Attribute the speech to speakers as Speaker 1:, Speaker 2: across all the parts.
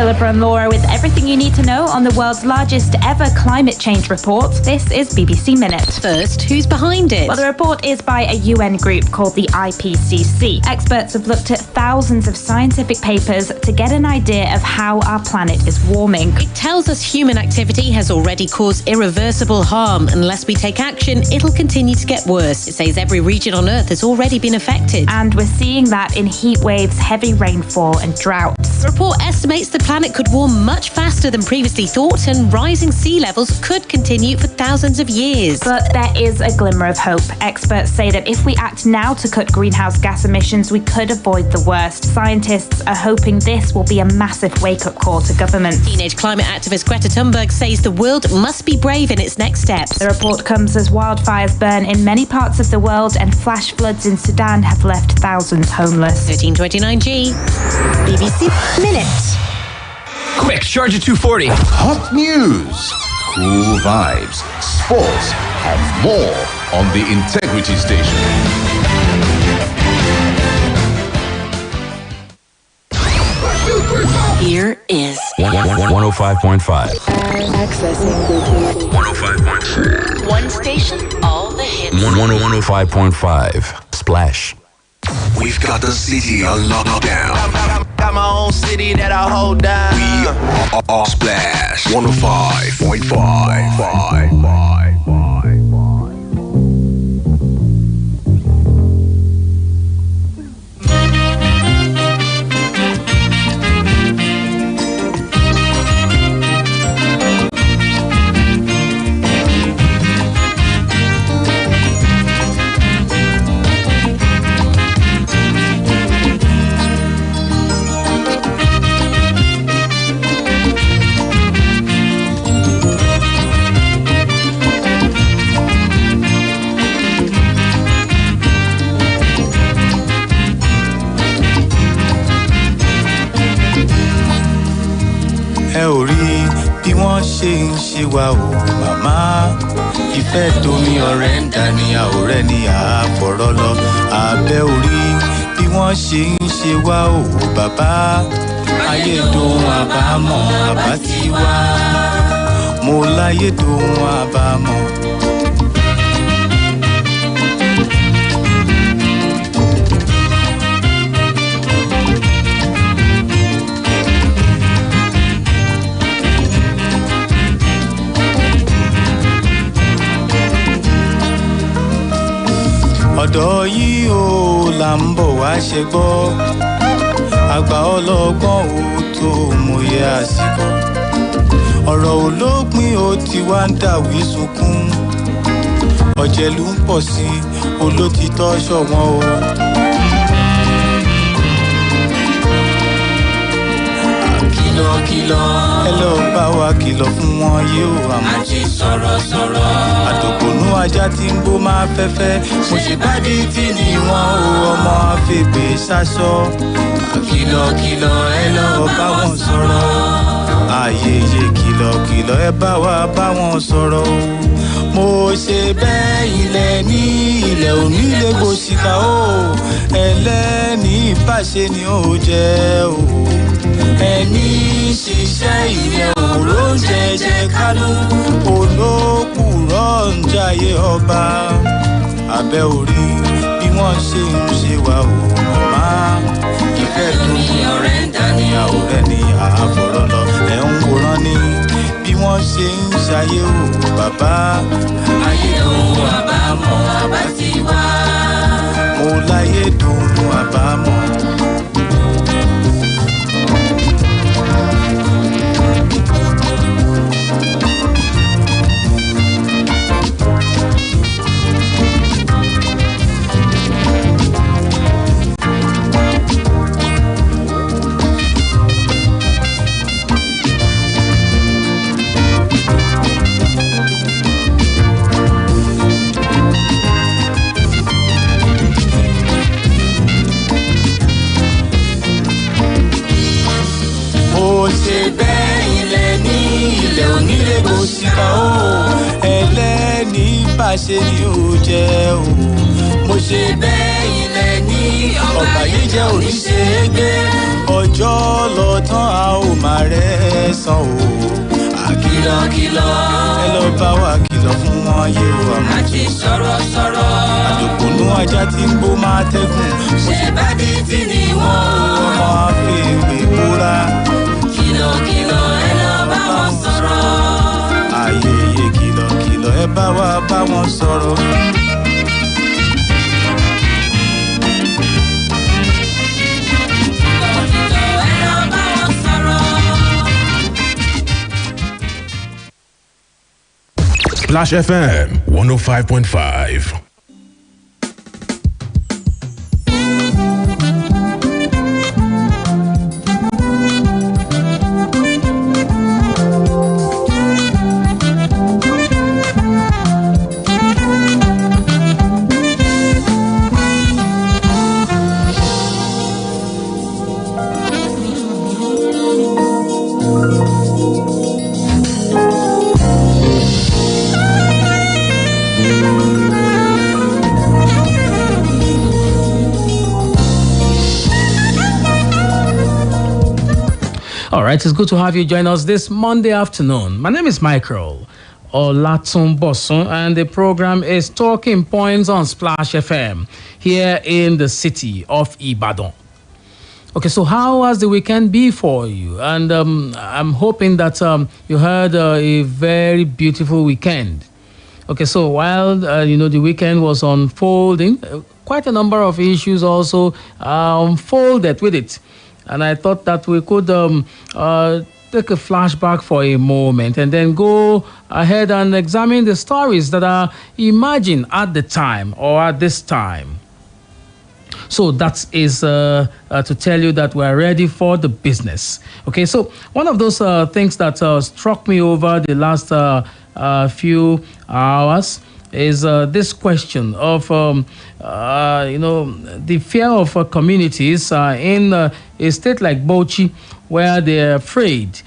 Speaker 1: Philippa and Laura with everything you need to know on the world's largest ever climate change report. This is BBC Minute.
Speaker 2: First, who's behind it?
Speaker 1: Well, the report is by a UN group called the IPCC. Experts have looked at thousands of scientific papers to get an idea of how our planet is warming.
Speaker 2: It tells us human activity has already caused irreversible harm. Unless we take action, it'll continue to get worse. It says every region on Earth has already been affected.
Speaker 1: And we're seeing that in heat waves, heavy rainfall and droughts.
Speaker 2: The report estimates the planet could warm much faster than previously thought, and rising sea levels could continue for thousands of years.
Speaker 1: But there is a glimmer of hope. Experts say that if we act now to cut greenhouse gas emissions, we could avoid the worst. Scientists are hoping this will be a massive wake-up call to governments.
Speaker 2: Teenage climate activist Greta Thunberg says the world must be brave in its next steps.
Speaker 1: The report comes as wildfires burn in many parts of the world and flash floods in Sudan have left thousands homeless.
Speaker 2: 1329G, BBC Minute.
Speaker 3: Quick, charge at 240.
Speaker 4: Hot news, cool vibes, sports, and more on the Integrity Station.
Speaker 2: Here is
Speaker 5: 105.5.
Speaker 6: Accessing Bluetooth.
Speaker 5: 105.5.
Speaker 2: one station, all the hits.
Speaker 5: 105.5. Splash.
Speaker 7: We've got the city on lockdown.
Speaker 8: Got my own city that I hold down.
Speaker 7: We are Splash 105.5.
Speaker 9: ẹ ò rí bí wọ́n ṣe ń ṣe wa o màmá ìfẹ́ domi ọ̀rẹ́ ń dání àwòrẹ́ ni àfọ̀rọ̀ lọ abẹ́ orí bí wọ́n ṣe ń ṣe wa o bàbá ayédohun àbámọ̀ àbá ti wá mo láyédohun àbámọ̀. ọ̀dọ̀ yìí ó là ń bọ̀ wá ṣe gbọ́ àgbà ọlọ́gbọ́n ò tó mòye àsìkò ọ̀rọ̀ olópin ó ti wá ń dàwí sunkún ọ̀jẹ̀lú ń pọ̀ sí olótìtọ́ ṣọ̀wọ́n o. kìlọ̀ ẹ lọ bá wa kìlọ̀ fún wọn yóò àmọ́. àti sọ̀rọ̀. àdògbònú ajá tí ń bó máa fẹ́fẹ́ mo ṣe bá dé tí ni wọn ò ọmọ àfẹ́gbé sásọ. kìlọ̀ ẹ lọ bá wọn sọ̀rọ̀. ayẹyẹ kìlọ̀ ẹ bá wa bá wọn sọ̀rọ̀ o. mo ṣe bẹ́ẹ̀ ilẹ̀ ní ilẹ̀ òní lè gbòsìkà o. ẹlẹ́ni ìbáṣe ni ó jẹ́ o. ẹni ṣiṣẹ́ ìyẹn òró ń jẹjẹ kánú olókùrọ̀ ń jayé ọba abẹ́ orí bí wọ́n ṣe ń ṣe wà ó màmá ìfẹ́ tó ní ọ̀rẹ́ ń dání àwòrẹ́ ní àfọ̀rọ̀ lọ ẹ̀ ń wòran ní bí wọ́n ṣe ń ṣayé ó bàbá ayédohun àbámọ̀ àbá ti wá mo láyédohun àbámọ̀. ṣe ni ó jẹ́ o mo ṣe bẹ́ẹ̀ ilẹ̀ ní ọba yìí jẹ́ oníṣègbè ọjọ́ lọ tán a ó máa rẹ wọn yé o àmọ́.
Speaker 10: àti sọ̀rọ̀sọ̀rọ̀.
Speaker 9: àdògbònú ajá tí ń gbó máa tẹ́gùn.
Speaker 10: ṣé bá di tí ni wọ́n.
Speaker 9: ọmọ afẹ́gbè búra.
Speaker 10: kìlọ̀kìlọ̀ ẹ lọ bá wọn sọ̀rọ̀.
Speaker 9: ayẹyẹ kìlọ̀kìlọ̀ ẹ bá wa bá wọn sọ̀rọ̀.
Speaker 5: Splash FM 105.5.
Speaker 11: All right, it's good to have you join us this Monday afternoon. My name is Michael Olatunbosun, and the program is Talking Points on Splash FM here in the city of Ibadan. Okay, so how has the weekend been for you? And I'm hoping that you had a very beautiful weekend. Okay, so while the weekend was unfolding, quite a number of issues also unfolded with it. And I thought that we could take a flashback for a moment and then go ahead and examine the stories that are imagined at the time or at this time. So that is to tell you that we're ready for the business. Okay, so one of those things that struck me over the last few hours is this question of, the fear of communities in a state like Bauchi, where they're afraid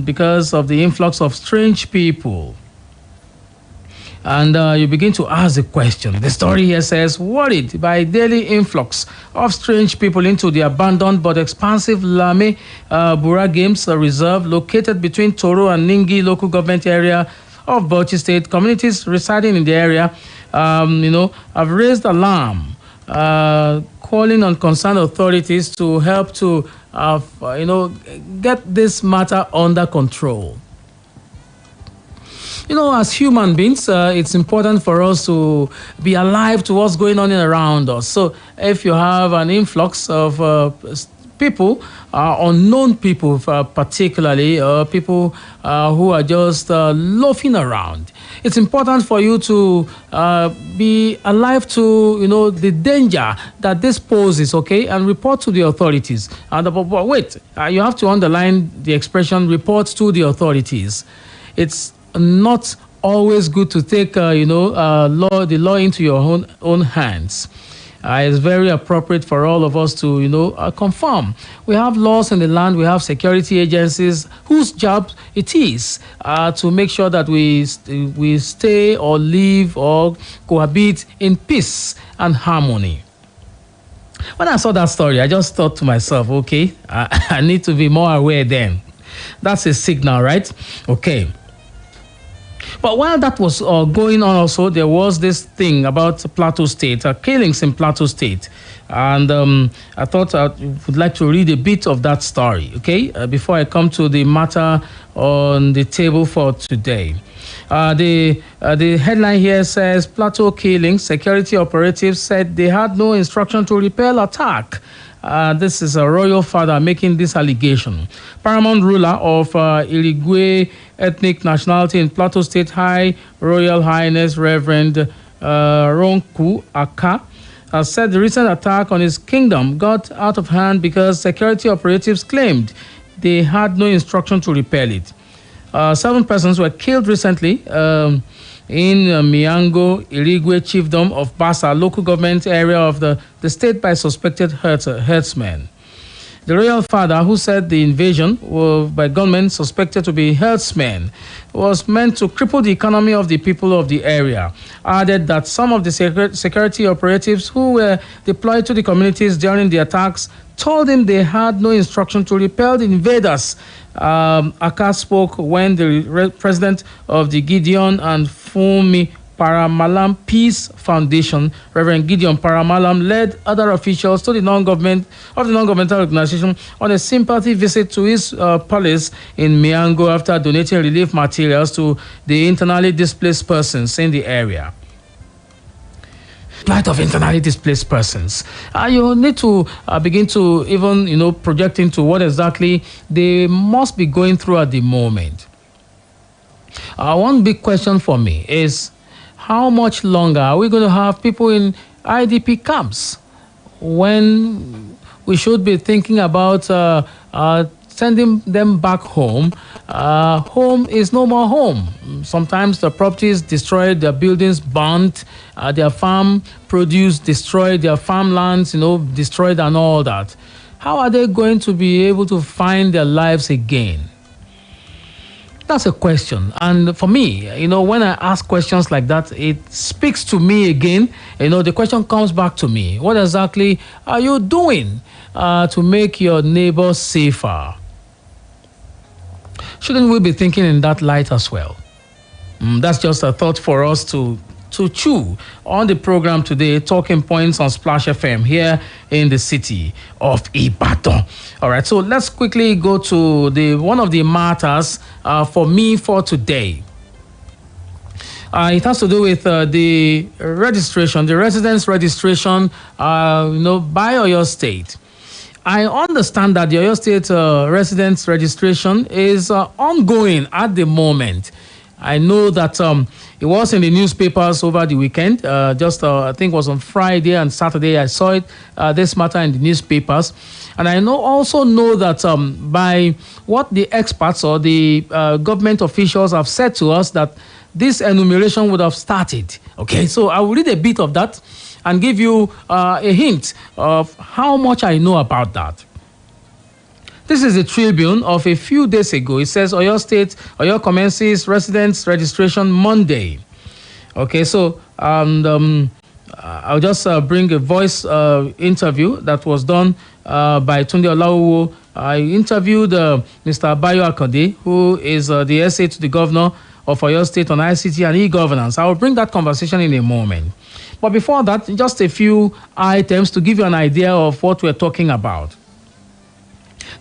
Speaker 11: because of the influx of strange people. And you begin to ask the question. The story here says, worried by daily influx of strange people into the abandoned but expansive Lame Bura Games Reserve located between Toro and Ningi local government area of Bauchi State, communities residing in the area, have raised alarm, calling on concerned authorities to help to, get this matter under control. As human beings, it's important for us to be alive to what's going on around us. So if you have an influx of people, unknown people particularly, people who are just loafing around, it's important for you to be alive to, the danger that this poses, okay, and report to the authorities. But wait, you have to underline the expression report to the authorities. It's not always good to take, the law into your own hands. It's very appropriate for all of us to, confirm. We have laws in the land. We have security agencies whose job it is to make sure that we stay or live or cohabit in peace and harmony. When I saw that story, I just thought to myself, okay, I need to be more aware then. That's a signal, right? Okay. But while that was going on also, there was this thing about Plateau State, killings in Plateau State. And I thought I would like to read a bit of that story, okay, before I come to the matter on the table for today. The headline here says, Plateau killings, security operatives said they had no instruction to repel attack. This is a royal father making this allegation. Paramount ruler of Irigwe ethnic nationality in Plateau State, High Royal Highness Reverend Ronku Aka, said the recent attack on his kingdom got out of hand because security operatives claimed they had no instruction to repel it. 7 persons were killed recently in Miango, Irigwe chiefdom of Basa, local government area of the state by suspected herdsmen. The royal father, who said the invasion by gunmen suspected to be herdsmen was meant to cripple the economy of the people of the area, added that some of the security operatives who were deployed to the communities during the attacks told him they had no instruction to repel the invaders. Aka spoke when the president of the Gideon and Fumi Paramalam Peace Foundation, Reverend Gideon Paramalam, led other officials to the non-governmental organization on a sympathy visit to his palace in Miango after donating relief materials to the internally displaced persons in the area. Light of internally displaced persons, you need to begin to even project into what exactly they must be going through at the moment. One big question for me is, how much longer are we going to have people in IDP camps when we should be thinking about sending them back home? Home is no more home. Sometimes the properties destroyed, their buildings burnt, their farm produce destroyed, their farmlands, destroyed and all that. How are they going to be able to find their lives again? That's a question. And for me, when I ask questions like that, it speaks to me again. The question comes back to me. What exactly are you doing to make your neighbor safer? Shouldn't we be thinking in that light as well? That's just a thought for us to chew on the program today, Talking Points on Splash FM here in the city of Ibadan. All right, so let's quickly go to one of the matters for me for today. It has to do with the registration, the residence registration, by Oyo State. I understand that the Oyo State residence registration is ongoing at the moment. I know that it was in the newspapers over the weekend. I think it was on Friday and Saturday. I saw it, this matter in the newspapers. And I also know that by what the experts or the government officials have said to us, that this enumeration would have started. Okay, so I will read a bit of that and give you a hint of how much I know about that. This is the Tribune of a few days ago. It says Oyo State, Oyo commences residence registration Monday. Okay, so I'll just bring a voice interview that was done by Tunde Olawo. I interviewed Mr. Bayo Akande, who is the SA to the governor of Oyo State on ICT and e-governance. I will bring that conversation in a moment. But before that, just a few items to give you an idea of what we're talking about.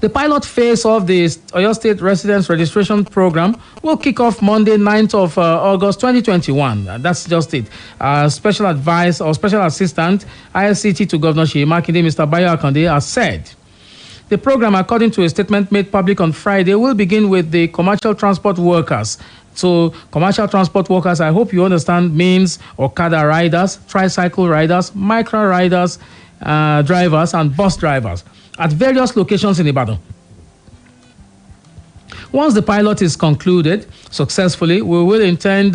Speaker 11: The pilot phase of the Oyo State Residence Registration Program will kick off Monday, 9th of August 2021. That's just it. Special advice or special assistant, ICT to Governor Seyi Makinde, Mr. Bayo Akande, has said. The program, according to a statement made public on Friday, will begin with the commercial transport workers. So commercial transport workers, I hope you understand, means Okada riders, tricycle riders, micro riders, drivers, and bus drivers at various locations in Ibadan. Once the pilot is concluded successfully, we intend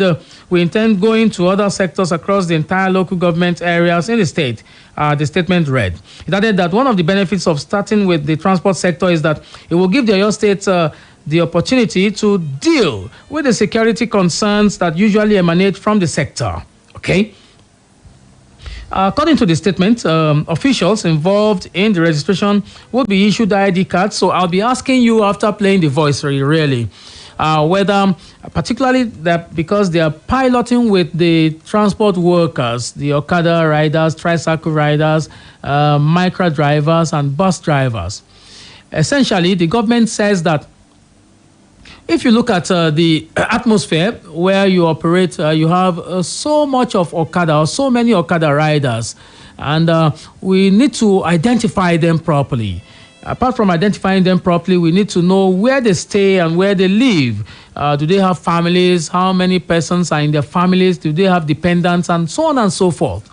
Speaker 11: going to other sectors across the entire local government areas in the state. The statement read. It added that one of the benefits of starting with the transport sector is that it will give the Oyo State the opportunity to deal with the security concerns that usually emanate from the sector. Okay? According to the statement, officials involved in the registration will be issued ID cards. So I'll be asking you after playing the voice, really, whether, particularly that because they are piloting with the transport workers, the Okada riders, tricycle riders, micro drivers, and bus drivers. Essentially, the government says that if you look at the atmosphere where you operate, you have so much of Okada or so many Okada riders, and we need to identify them properly. Apart from identifying them properly, we need to know where they stay and where they live. Do they have families? How many persons are in their families? Do they have dependents? And so on and so forth.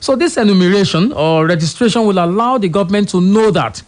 Speaker 11: So this enumeration or registration will allow the government to know that.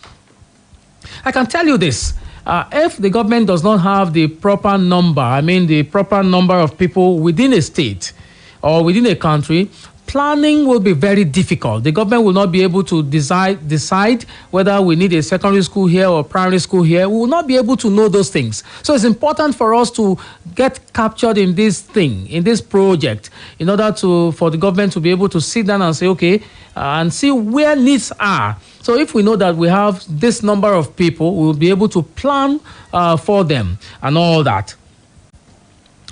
Speaker 11: I can tell you this. If the government does not have the proper number, the proper number of people within a state or within a country, planning will be very difficult. The government will not be able to decide whether we need a secondary school here or primary school here. We will not be able to know those things. So it's important for us to get captured in this thing, in this project, in order for the government to be able to sit down and say, okay, and see where needs are. So if we know that we have this number of people, we will be able to plan for them and all that.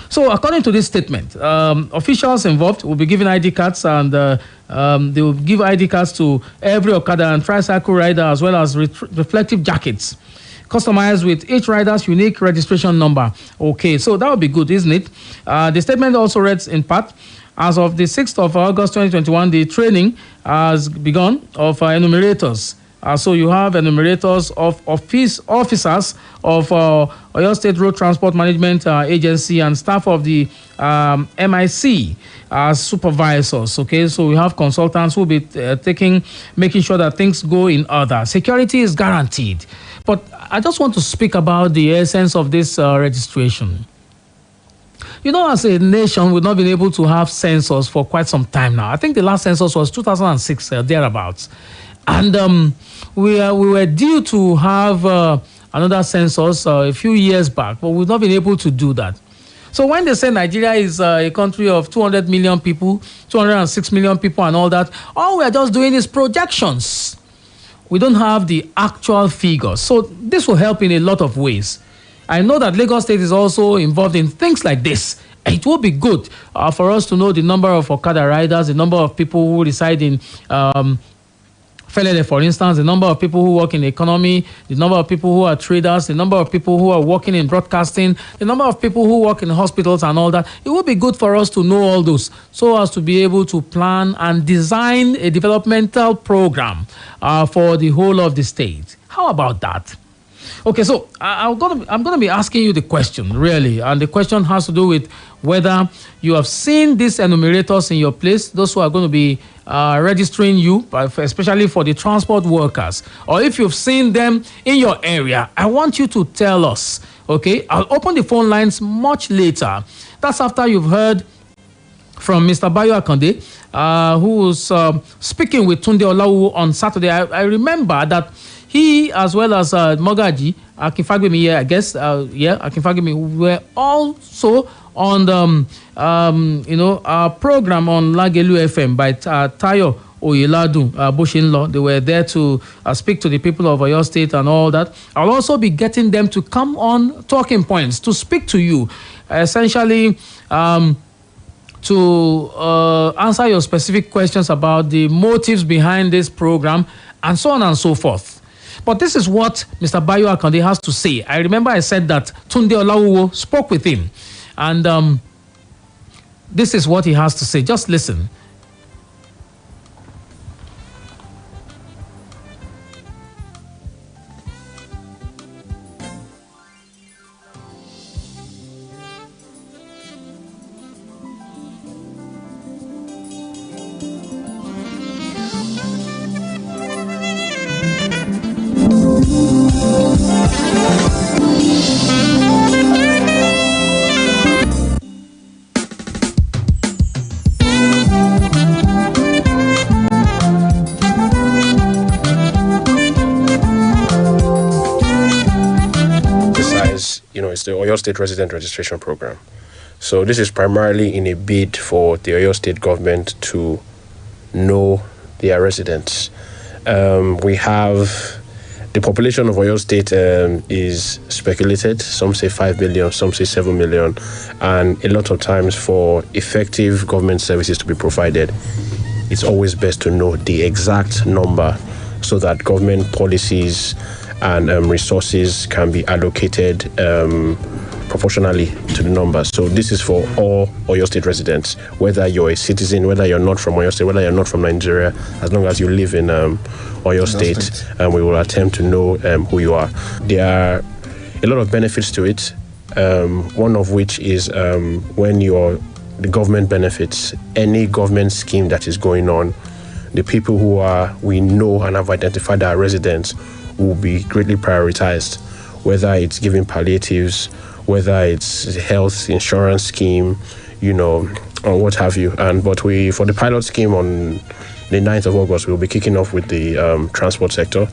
Speaker 11: So according to this statement, officials involved will be given ID cards, and they will give ID cards to every Okada and tricycle rider, as well as reflective jackets, customized with each rider's unique registration number. Okay, so that would be good, isn't it? The statement also reads in part, as of the 6th of August 2021, the training has begun of enumerators. So you have enumerators of officers of Oyo State Road Transport Management Agency and staff of the MIC as supervisors. Okay, so we have consultants who will be making sure that things go in order. Security is guaranteed. But I just want to speak about the essence of this registration. You know, as a nation, we've not been able to have census for quite some time now. I think the last census was 2006, thereabouts. And we were due to have another census a few years back, but we've not been able to do that. So when they say Nigeria is a country of 200 million people, 206 million people and all that, all we are just doing is projections. We don't have the actual figures. So this will help in a lot of ways. I know that Lagos State is also involved in things like this. It will be good for us to know the number of Okada riders, the number of people who reside in Felele, for instance, the number of people who work in the economy, the number of people who are traders, the number of people who are working in broadcasting, the number of people who work in hospitals and all that. It would be good for us to know all those so as to be able to plan and design a developmental program for the whole of the state. How about that? Okay, so I'm going to be asking you the question, really, and the question has to do with whether you have seen these enumerators in your place, those who are going to be registering you, especially for the transport workers, or if you've seen them in your area. I want you to tell us, okay? I'll open the phone lines much later. That's after you've heard from Mr. Bayo Akande, who was speaking with Tunde Olawu on Saturday. I remember that he, as well as Mogaji, Akinfagbemi, I guess, Akinfagbemi, were also on the, our program on Lagelu FM by Tayo Oyeladun, Boshinlo. They were there to speak to the people of Oyo State and all that. I'll also be getting them to come on Talking Points to speak to you, essentially to answer your specific questions about the motives behind this program and so on and so forth. But this is what Mr. Bayo Akande has to say. I remember I said that Tunde Olawu spoke with him. And this is what he has to say. Just listen.
Speaker 12: It's the Oyo State Resident Registration Program. So this is primarily in a bid for the Oyo State government to know their residents. We have the population of Oyo State is speculated. Some say 5 million, some say 7 million. And a lot of times for effective government services to be provided, it's always best to know the exact number so that government policies and resources can be allocated proportionally to the numbers. So this is for all Oyo State residents, whether you're a citizen, whether you're not from Oyo State, whether you're not from Nigeria, as long as you live in Oyo State, and we will attempt to know who you are. There are a lot of benefits to it, one of which is when the government benefits, any government scheme that is going on, the people we know and have identified our residents will be greatly prioritized, whether it's giving palliatives, whether it's health insurance scheme, or what have you. But for the pilot scheme on the 9th of August, we'll be kicking off with the transport sector.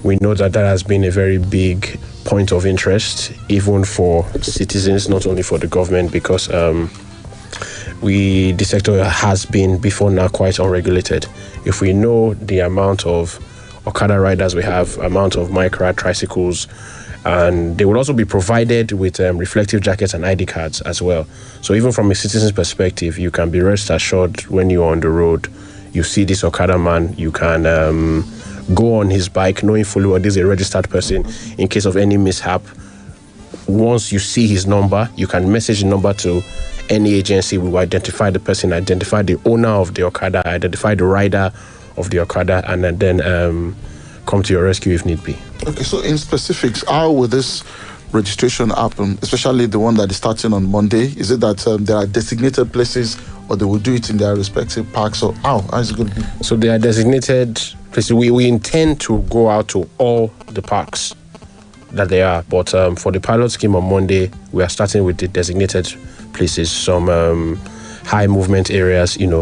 Speaker 12: We know that has been a very big point of interest, even for citizens, not only for the government, because the sector has been before now quite unregulated. If we know the amount of Okada riders we have, amount of micro tricycles, and they will also be provided with reflective jackets and ID cards as well. So even from a citizen's perspective, you can be rest assured when you're on the road, you see this Okada man, you can go on his bike knowing fully well this is a registered person. In case of any mishap, once you see his number, you can message the number to any agency. We will identify the person, identify the owner of the Okada, identify the rider of the Okada, and then come to your rescue if need be.
Speaker 13: Okay, so in specifics, how will this registration happen, especially the one that is starting on Monday? Is it that there are designated places, or they will do it in their respective parks, or how is it going to be? So
Speaker 12: there are designated places. We intend to go out to all the parks that they are, but for the pilot scheme on Monday, we are starting with the designated places, some high movement areas, in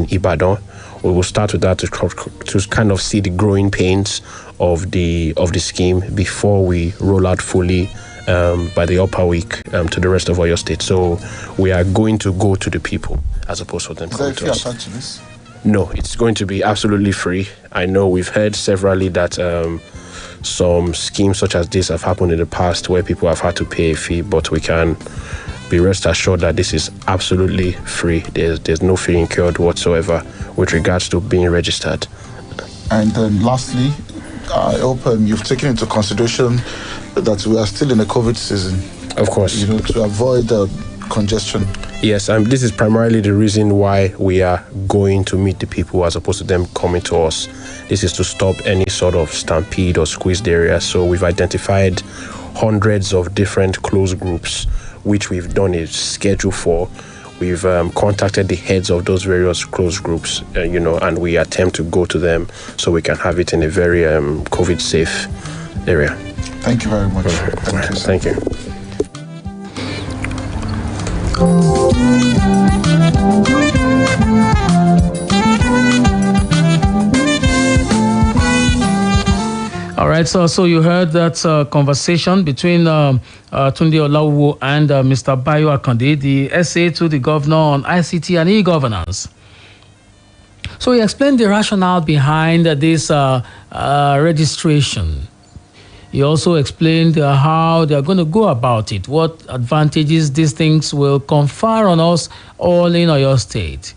Speaker 12: Ibadan. We will start with that to kind of see the growing pains of the scheme before we roll out fully by the upper week to the rest of Oyo State. So we are going to go to the people as opposed to them coming to us. Is there a fee attached to this? No, it's going to be absolutely free. I know we've heard severally that some schemes such as this have happened in the past where people have had to pay a fee, but we can be rest assured that this is absolutely free. There's no fee incurred whatsoever with regards to being registered.
Speaker 13: And then lastly, I hope you've taken into consideration that we are still in a COVID season.
Speaker 12: Of course.
Speaker 13: To avoid congestion.
Speaker 12: Yes, this is primarily the reason why we are going to meet the people as opposed to them coming to us. This is to stop any sort of stampede or squeezed area. So we've identified hundreds of different closed groups, which we've done a schedule for. We've contacted the heads of those various closed groups, and we attempt to go to them so we can have it in a very COVID-safe area.
Speaker 13: Thank you very much.
Speaker 12: Thank you.
Speaker 11: All right, so you heard that conversation between Tunde Olawo and Mr. Bayo Akande, the SA to the governor on ICT and e-governance. So he explained the rationale behind this registration. He also explained how they are going to go about it, what advantages these things will confer on us all in Oyo State.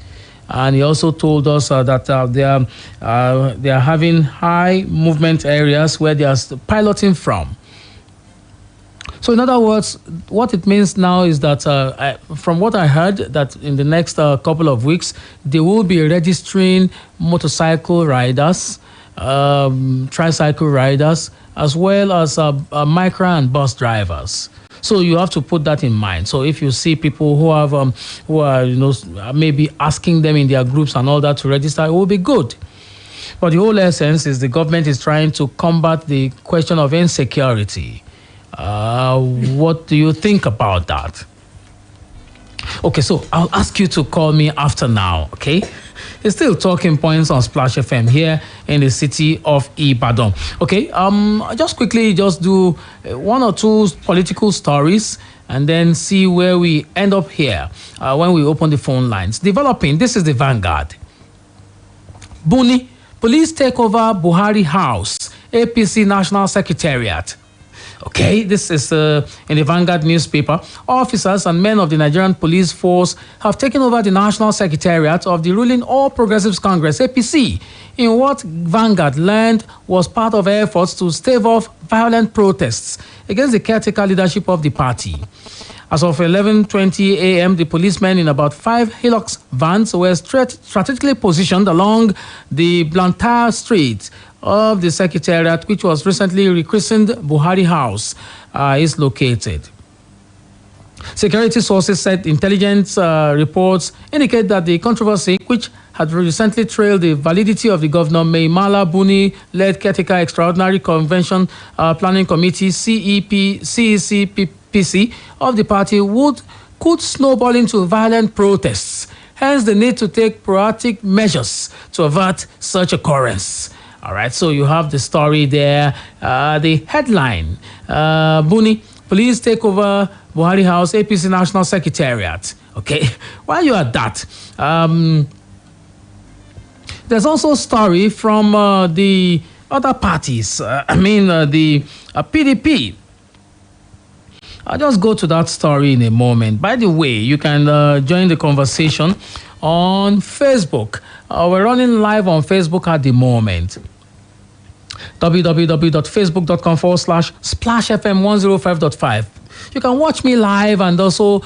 Speaker 11: And he also told us that they are having high movement areas where they are piloting from. So in other words, what it means now is that from what I heard, that in the next couple of weeks, they will be registering motorcycle riders, tricycle riders, as well as micro and bus drivers. So you have to put that in mind. So if you see people who are maybe asking them in their groups and all that to register, it will be good. But the whole essence is the government is trying to combat the question of insecurity. What do you think about that? Okay, so I'll ask you to call me after now, okay? It's still Talking Points on Splash FM here in the city of Ibadan. Okay, just quickly do one or two political stories and then see where we end up here when we open the phone lines. Developing, this is the Vanguard. Buni, police take over Buhari House, APC National Secretariat. Okay, this is in the Vanguard newspaper. Officers and men of the Nigerian Police Force have taken over the National Secretariat of the ruling All Progressives Congress, APC, in what Vanguard learned was part of efforts to stave off violent protests against the caretaker leadership of the party. As of 11:20 a.m., the policemen in about 5 Hilux vans were strategically positioned along the Blantyre Street of the Secretariat, which was recently rechristened Buhari House, is located. Security sources said intelligence reports indicate that the controversy, which had recently trailed the validity of the Governor Maimala Buni-led Caretaker Extraordinary Convention Planning Committee, CECPC, of the party, could snowball into violent protests Hence, the need to take proactive measures to avert such occurrence. All right, so you have the story there. The headline, Buni, police take over Buhari House, APC National Secretariat. Okay, while you're at that, there's also a story from the other parties. The PDP. I'll just go to that story in a moment. By the way, you can join the conversation on Facebook. We're running live on Facebook at the moment. www.facebook.com/SplashFM105.5. You can watch me live and also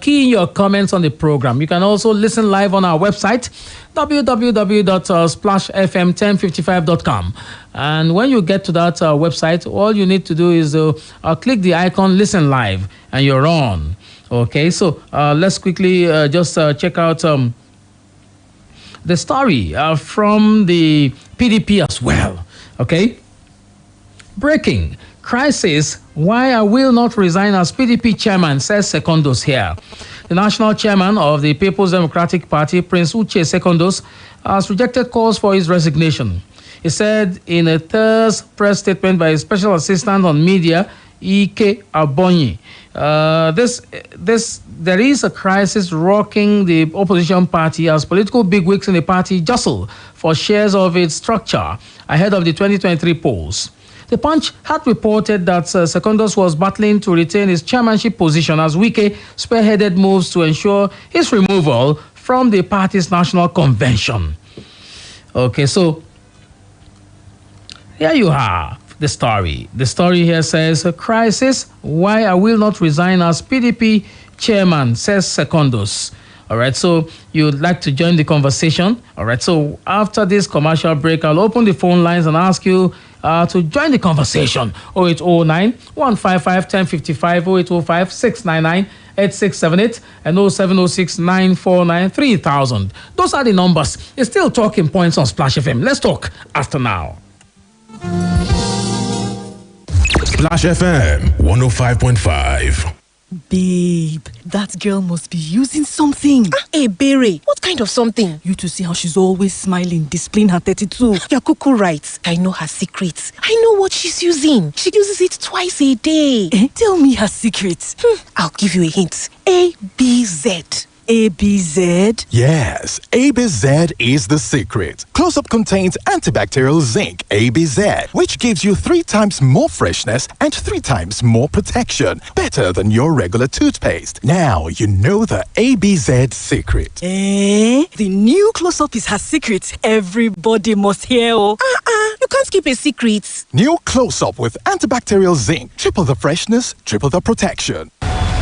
Speaker 11: key in your comments on the program. You can also listen live on our website, www.splashfm1055.com. And when you get to that website, all you need to do is click the icon Listen Live, and you're on. Okay, so let's quickly just check out the story from the PDP as well. Okay, breaking. Crisis, why I will not resign as PDP chairman, says Secondos here. The national chairman of the People's Democratic Party, Prince Uche Secondos, has rejected calls for his resignation. He said in a third press statement by his special assistant on media, Ike Abonyi, there is a crisis rocking the opposition party as political bigwigs in the party jostle for shares of its structure ahead of the 2023 polls. The Punch had reported that Secondos was battling to retain his chairmanship position as Wike spearheaded moves to ensure his removal from the party's national convention. Okay, so here you have the story. The story here says, a crisis, why I will not resign as PDP chairman, says Secondos. All right, so you'd like to join the conversation. All right, so after this commercial break, I'll open the phone lines and ask you to join the conversation. 0809 155 1055, 0805 699 8678, and 0706 949 3000. Those are the numbers. It's still talking points on Splash FM. Let's talk after now.
Speaker 5: Splash FM 105.5.
Speaker 14: Babe, that girl must be using something.
Speaker 15: Hey, Berry, what kind of something?
Speaker 14: You to see how she's always smiling, displaying her 32.
Speaker 15: You're cuckoo right. I know her secrets. I know what she's using. She uses it twice a day.
Speaker 14: Tell me her secrets.
Speaker 15: I'll give you a hint. ABZ.
Speaker 14: ABZ?
Speaker 16: Yes, ABZ is the secret. Close-Up contains antibacterial zinc, ABZ, which gives you 3 times more freshness and 3 times more protection. Better than your regular toothpaste. Now you know the ABZ secret.
Speaker 14: The new Close-Up is her secret. Everybody must hear.
Speaker 15: You can't keep a secret.
Speaker 16: New Close-Up with antibacterial zinc. Triple the freshness, triple the protection.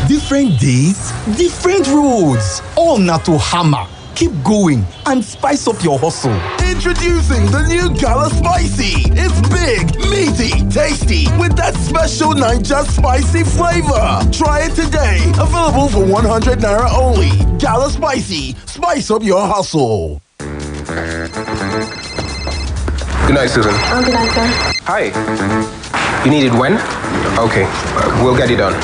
Speaker 17: Different days, different roads. All not to hammer. Keep going and spice up your hustle.
Speaker 7: Introducing the new Gala Spicy. It's big, meaty, tasty, with that special Niger spicy flavor. Try it today. Available for 100 Naira only. Gala Spicy. Spice up your hustle.
Speaker 3: Good night, Susan.
Speaker 6: Good night, sir.
Speaker 3: Hi. You need it when? Okay, we'll get it done.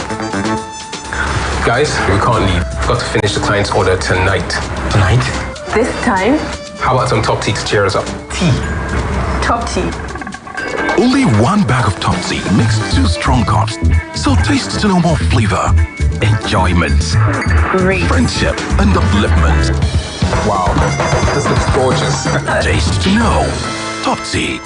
Speaker 3: Guys, we can't leave. We've got to finish the client's order tonight.
Speaker 6: Tonight? This time?
Speaker 3: How about some top tea to cheer us up?
Speaker 6: Tea. Top tea.
Speaker 18: Only 1 bag of top tea makes 2 strong cups. So taste to know more flavor, enjoyment,
Speaker 6: great
Speaker 18: friendship, and upliftment.
Speaker 3: Wow, this looks gorgeous.
Speaker 18: Taste to know. Top tea.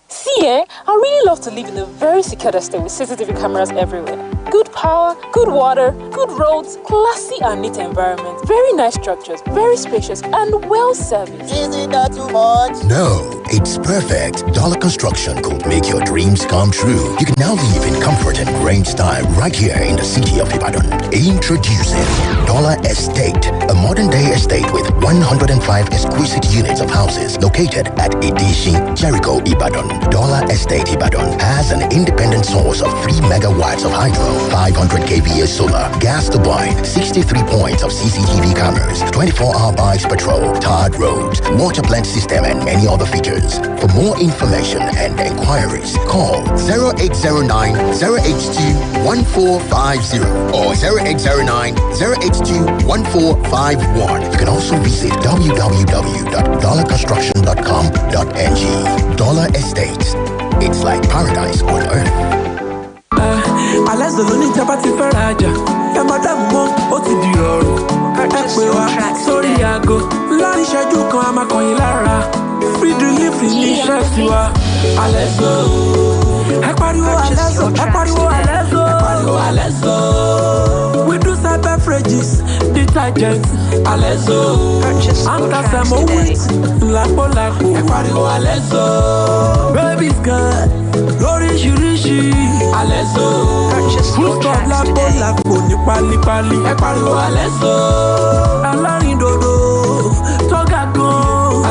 Speaker 19: See, I really love to live in a very secure estate with CCTV cameras everywhere. Good power, good water, good roads, classy and neat environment, very nice structures, very spacious and well serviced.
Speaker 20: Is it not too much?
Speaker 21: No, it's perfect. Dollar Construction could make your dreams come true. You can now live in comfort and grand style right here in the city of Ibadan. Introducing Dollar Estate, a modern-day estate with 105 exquisite units of houses located at Idishin, Jericho, Ibadan. Dollar Estate Ibadan has an independent source of 3 megawatts of hydro, 500 kVA solar, gas turbine, 63 points of CCTV cameras, 24-hour bikes patrol, tarred roads, water plant system, and many other features. For more information, information and inquiries, call 0809 082 1450 or 0809 082 1451. You can also visit www.dollarconstruction.com.ng. Dollar Estates. It's like paradise on earth.
Speaker 20: Alẹ́sọ̀ ló ní ìjọba ti fẹ́ rajà ẹ má dààmú mọ́ ó ti di ìrọ̀rùn ẹ pè wá sórí aago láàrin ìṣẹ́jú kan a máa kàn yín lára free delivery ní iṣẹ́ tiwa Alẹ́sọ̀ ẹ pariwo Alẹ́sọ̀ ẹ pariwo Alẹ́sọ̀ ẹ pariwo Alẹ́sọ̀ we do side beverages detergents Alẹ́sọ̀ antasemo wheat lápòlápò ẹ pariwo Alẹ́sọ̀ baby's good lóríṣiríṣi Alẹ́sọ̀ foodstuff lápòlápò ní pálípálí ẹ pariwo Alẹ́sọ̀ alárìndòdò tọ́gà gan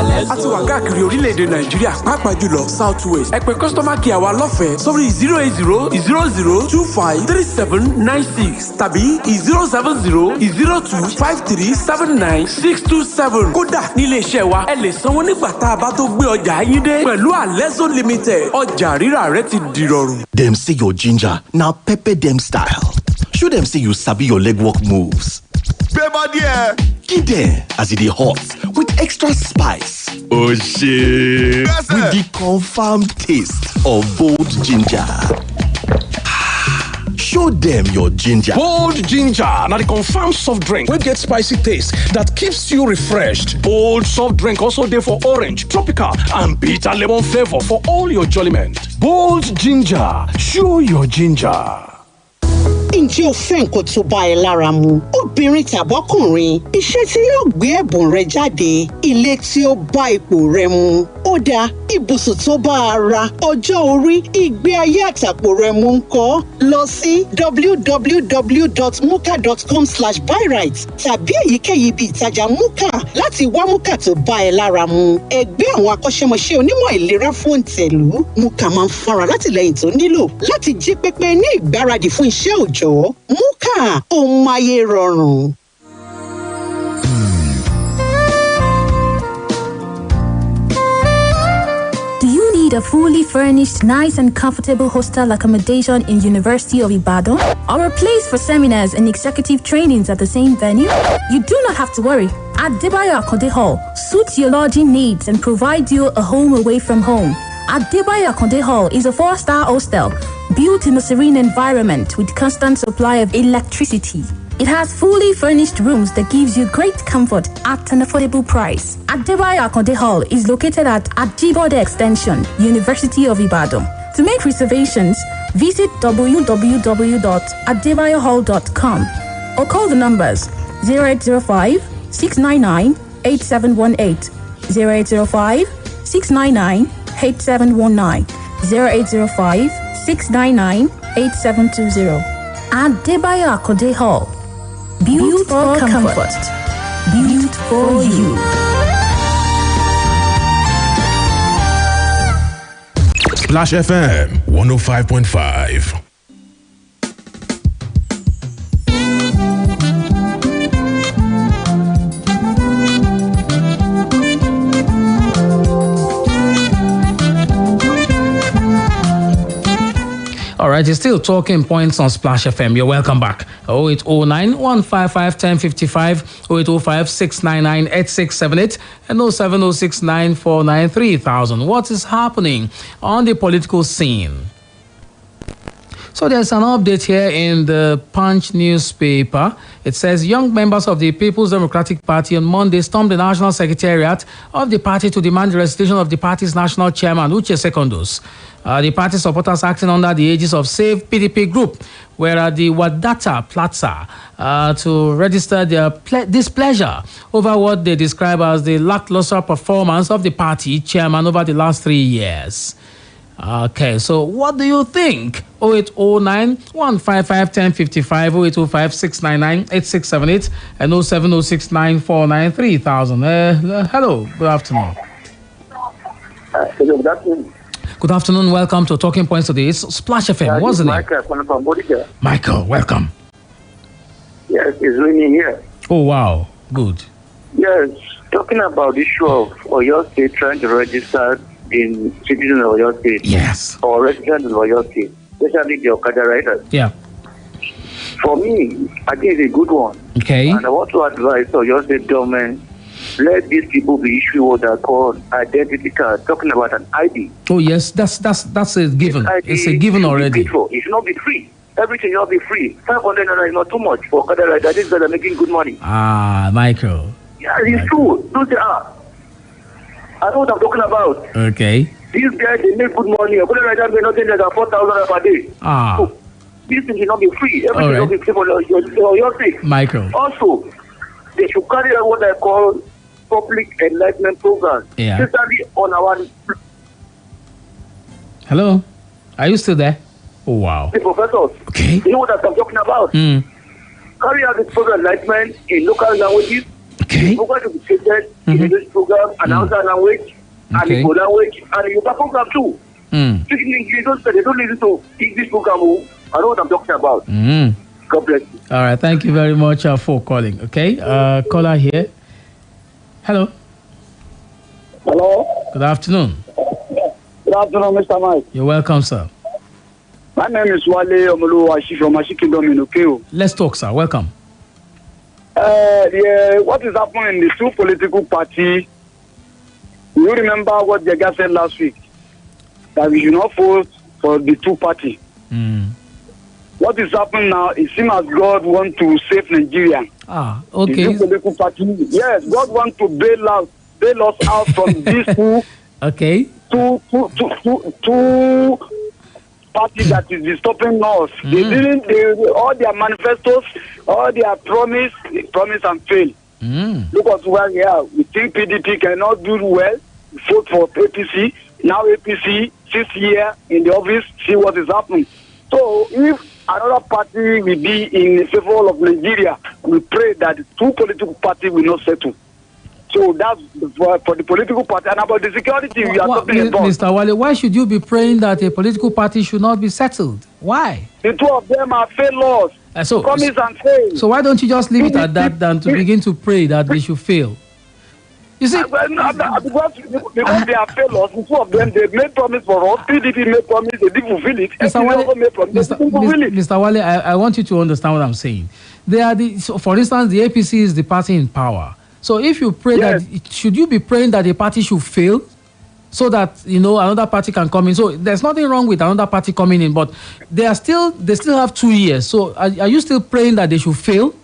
Speaker 20: Alẹ́sọ̀. A ti wà káàkiri orílẹ̀-èdè Nàìjíríà pàápàá jùlọ South West ẹ pè customer care wa lọ́fẹ̀ẹ́ sórí 08000253796 tàbí 070025379 kódà nílé iṣẹ́ wa ẹ lè sanwó nígbà tá a bá tó gbé ọjà yín dé pẹ̀lú Alẹ́sọ̀ Limited ọjà rírà rẹ ti dìrọ̀rùn.
Speaker 22: Dem say your ginger na pepper dem style. Show dem say you sabi your legwork moves.
Speaker 7: Beba there.
Speaker 22: Give dem as e dey hot with extra spice. Oh shit!
Speaker 7: Yes,
Speaker 22: with the confirmed taste of bold ginger. Show them your ginger.
Speaker 18: Bold ginger, now the confirmed soft drink wey get spicy taste that keeps you refreshed. Bold soft drink also dey for orange, tropical and bitter lemon flavor for all your jolliment. Bold ginger, show your ginger.
Speaker 23: Ǹjẹ́ o fẹ́ nǹkan tó bá ẹ lára mu? Obìnrin tàbọ́kùnrin, iṣẹ́ tí yóò gbé ẹ̀bùn rẹ jáde, ilé tí ó bá ipò rẹ mu. Ó dáa, ibùsùn tó bá ara, ọjọ́ orí, ìgbé ayé àtàpò rẹ mu ńkọ́? Lọ sí www.muka.com/buyrite tàbí èyíkéyìí ibi ìtajà Muka láti wá Muka tó bá ẹ lára mu. Ẹgbẹ́ àwọn akọ́ṣẹ́mọṣẹ́ onímọ̀ ìlera fún ìtẹ̀lú. Muka máa ń fara látìlẹ́yìn tó nílò láti jí pépé ní ìgbáradì fún iṣẹ́ òòjọ́. Muka, ohun ayé rọrùn.
Speaker 24: Do you need a fully furnished, nice and comfortable hostel accommodation in University of Ibadan? Or a place for seminars and executive trainings at the same venue? You do not have to worry. Adebayo Akonde Hall suits your lodging needs and provides you a home away from home. Adebayo Akonde Hall is a 4-star hostel built in a serene environment with constant supply of electricity. It has fully furnished rooms that gives you great comfort at an affordable price. Adebayo Akonde Hall is located at Ajibode Extension, University of Ibadan. To make reservations, visit www.adebayohall.com or call the numbers 0805 699 8718, 0805 699 8719, 0805 699 8720. Adebayo Akonde Hall. Built for comfort. Built for you.
Speaker 5: Splash FM 105.5.
Speaker 11: All right, you're still talking points on Splash FM. You're welcome back. 0809 155 1055, 0805 699 8678, and 07069 499 3000. What is happening on the political scene? So there's an update here in the Punch newspaper. It says young members of the People's Democratic Party on Monday stormed the National Secretariat of the party to demand the resignation of the party's national chairman, Uche Secondus. The party supporters acting under the aegis of Save PDP Group were at the Wadata Plaza to register their displeasure over what they describe as the lackluster performance of the party chairman over the last 3 years. Okay, so what do you think? 0809 155 1055, 0805 699 8678, and 07069 499 3000. Hello, good afternoon.
Speaker 25: Good afternoon.
Speaker 11: Good afternoon, welcome to Talking Points today. It's Splash FM. What's the name? Michael, welcome.
Speaker 25: Yes, it's raining here.
Speaker 11: Oh, wow, good.
Speaker 25: Yes, talking about the issue of Oyo State trying to register in citizens of your state.
Speaker 11: Yes.
Speaker 25: Or residents of your state, especially the Okada riders.
Speaker 11: Yeah.
Speaker 25: For me, I think it's a good one.
Speaker 11: Okay.
Speaker 25: And I want to advise your state government, let these people be issued what are called identity card, talking about an ID.
Speaker 11: Oh yes, that's a given. It's a given already.
Speaker 25: It should not be free. Everything should not be free. 500 naira is not too much for Okada riders. These guys are making good money.
Speaker 11: Ah, Michael.
Speaker 25: Yeah, it's true. Don't say I know what I'm talking about.
Speaker 11: Okay.
Speaker 25: These guys, they make good money. Okada riders make nothing less than 4,000 per day.
Speaker 11: Ah.
Speaker 25: So, these things should not be free. Everything should not be free for your sake.
Speaker 11: Michael.
Speaker 25: Also, they should carry out what I call public enlightenment programs.
Speaker 11: Yeah.
Speaker 25: Especially on our
Speaker 11: Hello? Are you still there? Oh, wow.
Speaker 25: the professors.
Speaker 11: Okay.
Speaker 25: You know what I'm talking about? Carry out this program enlightenment in local languages.
Speaker 11: Okay.
Speaker 25: The program should be created in English program, and Hausa language, and Igbo language, and Yoruba program too. Speaking English, they don't listen to English program. I know what I'm talking about. God bless you.
Speaker 11: All right. Thank you very much for calling. Okay. Caller here. Hello.
Speaker 1: Hello.
Speaker 11: Good afternoon.
Speaker 1: Good afternoon, Mr. Mike.
Speaker 11: You're welcome, sir.
Speaker 1: My name is Wale Omoluwashi from Ashikindom in Okeo.
Speaker 11: Let's talk, sir. Welcome.
Speaker 1: What is happening in the two political parties? You remember what the guy said last week? That we should not vote for the two parties. What is happening now? It seems as God wants to save Nigeria.
Speaker 11: Ah, okay.
Speaker 1: The two political parties. Yes, God wants to bail us out from these two.
Speaker 11: Okay.
Speaker 1: Two parties that is disturbing us. They didn't. All their manifestos, all their promise and fail. Look at where we are. We think PDP cannot do well. Vote for APC. Now APC 6 years in the office. See what is happening. So if another party will be in favor of Nigeria, we pray that the two political parties will not settle. So that's for the political party. And about the security we are talking about.
Speaker 11: Mr. Wale, why should you be praying that a political party should not be settled? Why?
Speaker 1: The two of them are failures. Promise and fail.
Speaker 11: So why don't you just leave it at that than to begin to pray that they should fail? You see,
Speaker 1: because they are failures, the two of them, they made promise for us. PDP made promise, they didn't fulfill it.
Speaker 11: Mr. Wale, I want you to understand what I'm saying. They are so for instance, the APC is the party in power. So if you pray that, should you be praying that the party should fail so that, another party can come in? So there's nothing wrong with another party coming in, but they still have 2 years. So are you still praying that they should fail?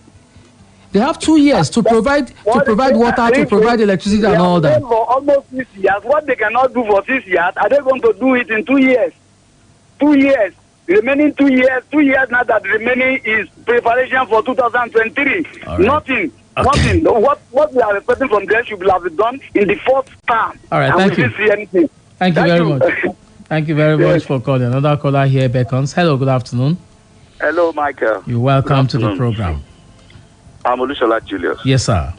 Speaker 11: They have 2 years to provide water, to provide electricity and all that.
Speaker 1: For almost 6 years. What they cannot do for 6 years, are they going to do it in 2 years? 2 years. Remaining 2 years. 2 years now that remaining is preparation for 2023. Right. Nothing. Okay. Nothing. What we are expecting from them should have done in the fourth term.
Speaker 11: All right, thank you.
Speaker 1: See anything.
Speaker 11: Thank you very much. Thank you very much for calling. Another caller here beckons. Hello, good afternoon.
Speaker 2: Hello, Michael.
Speaker 11: You're welcome to the program.
Speaker 2: I'm Olusola Julius.
Speaker 11: Yes, sir.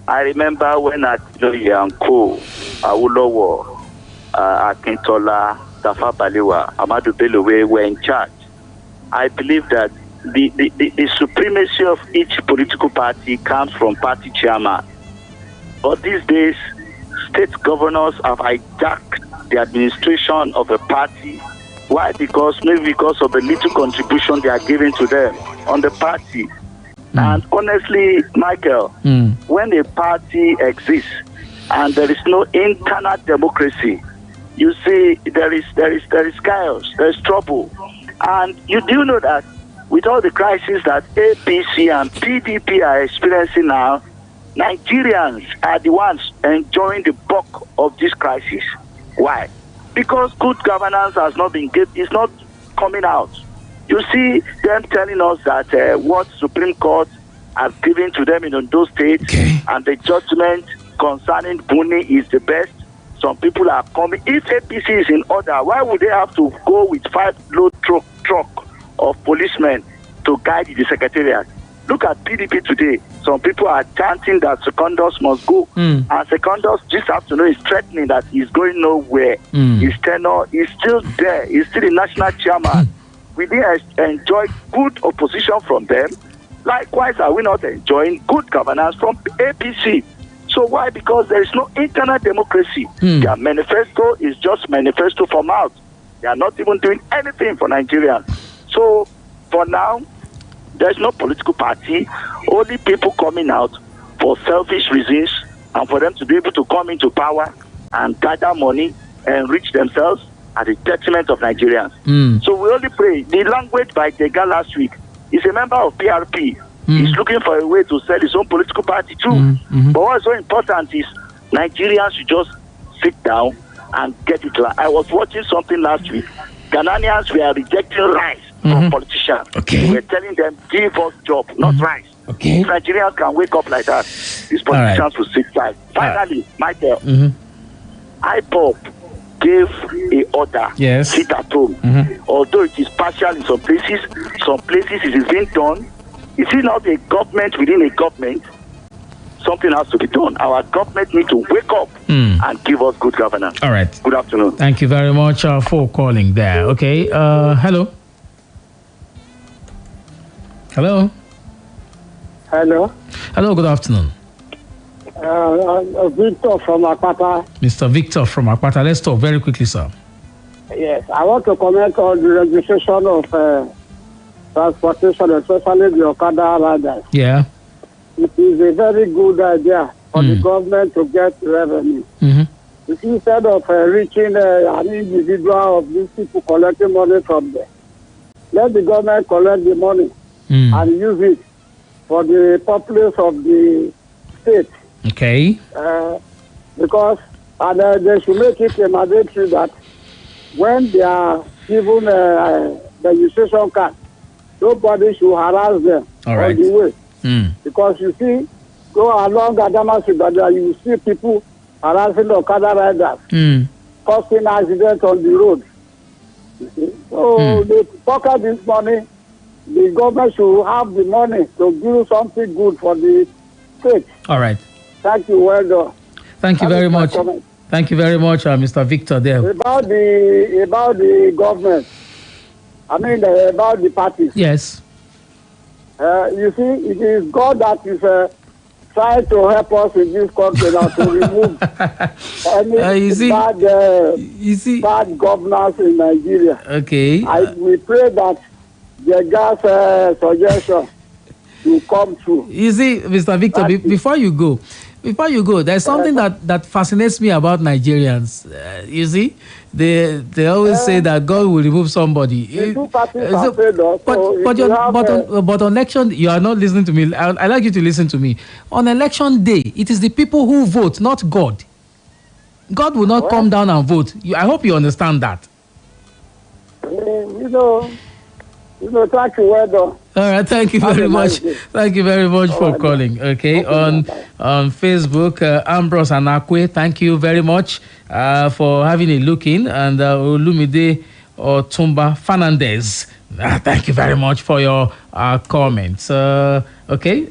Speaker 2: I remember when Adejoye and Co, Awolowo, Akintola, Tafa Balewa, Amadu Bello were in charge. I believe that the supremacy of each political party comes from party chairman. But these days, state governors have hijacked the administration of a party. Why? Maybe because of the little contribution they are giving to them on the party. And honestly, Michael, when a party exists and there is no internal democracy, you see there is chaos, there is trouble. And you do know that with all the crises that APC and PDP are experiencing now, Nigerians are the ones enjoying the bulk of this crisis. Why? Because good governance has not been given, is not coming out. You see them telling us that what Supreme Court has given to them in those states and the judgment concerning Buni is the best. Some people are coming. If APC is in order, why would they have to go with 5 load truck of policemen to guide the secretariat? Look at PDP today. Some people are chanting that Secondus must go. And Secondus this afternoon is threatening that he's going nowhere. His tenure is still there. He's still the national chairman. We didn't enjoy good opposition from them. Likewise, are we not enjoying good governance from APC? So why? Because there is no internal democracy. Their manifesto is just manifesto for mouth. They are not even doing anything for Nigerians. So for now, there's no political party. Only people coming out for selfish reasons and for them to be able to come into power and gather money and enrich themselves at the detriment of Nigerians. So we only pray. The language by Dega last week is a member of PRP. He's looking for a way to sell his own political party too. But what's so important is Nigerians should just sit down and get it right. I was watching something last week. Ghanaians were rejecting rice from politicians.
Speaker 11: Okay.
Speaker 2: We're telling them, give us job, not rice.
Speaker 11: Okay.
Speaker 2: If Nigerians can wake up like that, these politicians will sit tight. Finally, Michael, IPOP gave a order, sit at home. Although it is partial in some places it is being done. Is it not a government within a government? Something has to be done. Our government needs to wake up and give us good governance.
Speaker 11: All right.
Speaker 2: Good afternoon.
Speaker 11: Thank you very much for calling there. Okay. Hello. Hello.
Speaker 4: Hello.
Speaker 11: Hello. Good afternoon.
Speaker 4: Victor from Akpata.
Speaker 11: Mr. Victor from Akpata. Let's talk very quickly, sir.
Speaker 4: Yes, I want to comment on the registration of transportation, especially the Okada riders.
Speaker 11: Yeah.
Speaker 4: It is a very good idea for the government to get revenue. Instead of reaching an individual of these people collecting money from them, let the government collect the money and use it for the populace of the state.
Speaker 11: Okay.
Speaker 4: Because they should make it a mandatory that when they are given the registration card, nobody should harass them on the way. Because you see, go along Adamasigbada, you see people harassing the Okada riders, causing accidents on the road. So they pocket this money. The government should have the money to do something good for the state.
Speaker 11: All right.
Speaker 4: Thank you. Well done.
Speaker 11: Thank you very much. Thank you very much, Mr. Victor. There.
Speaker 4: About the government, I mean about the parties.
Speaker 11: Yes.
Speaker 4: You see, it is God that is trying to help us in this country now to remove any bad governance in Nigeria.
Speaker 11: Okay.
Speaker 4: We pray that the gas suggestion will come true.
Speaker 11: You see, Mr. Victor, before you go, there's something that fascinates me about Nigerians. You see, they always say that God will remove somebody.
Speaker 4: The two parties are paid off.
Speaker 11: But on election, you are not listening to me. I like you to listen to me. On election day, it is the people who vote, not God. God will not come down and vote. I hope you understand that.
Speaker 4: Thank you, well done.
Speaker 11: All right, thank you very much. Thank you very much for calling. Okay, on Facebook, Ambrose Anakwe, thank you very much for having a look in, and Olumide Otumba Fernandez, thank you very much for your comments. Okay,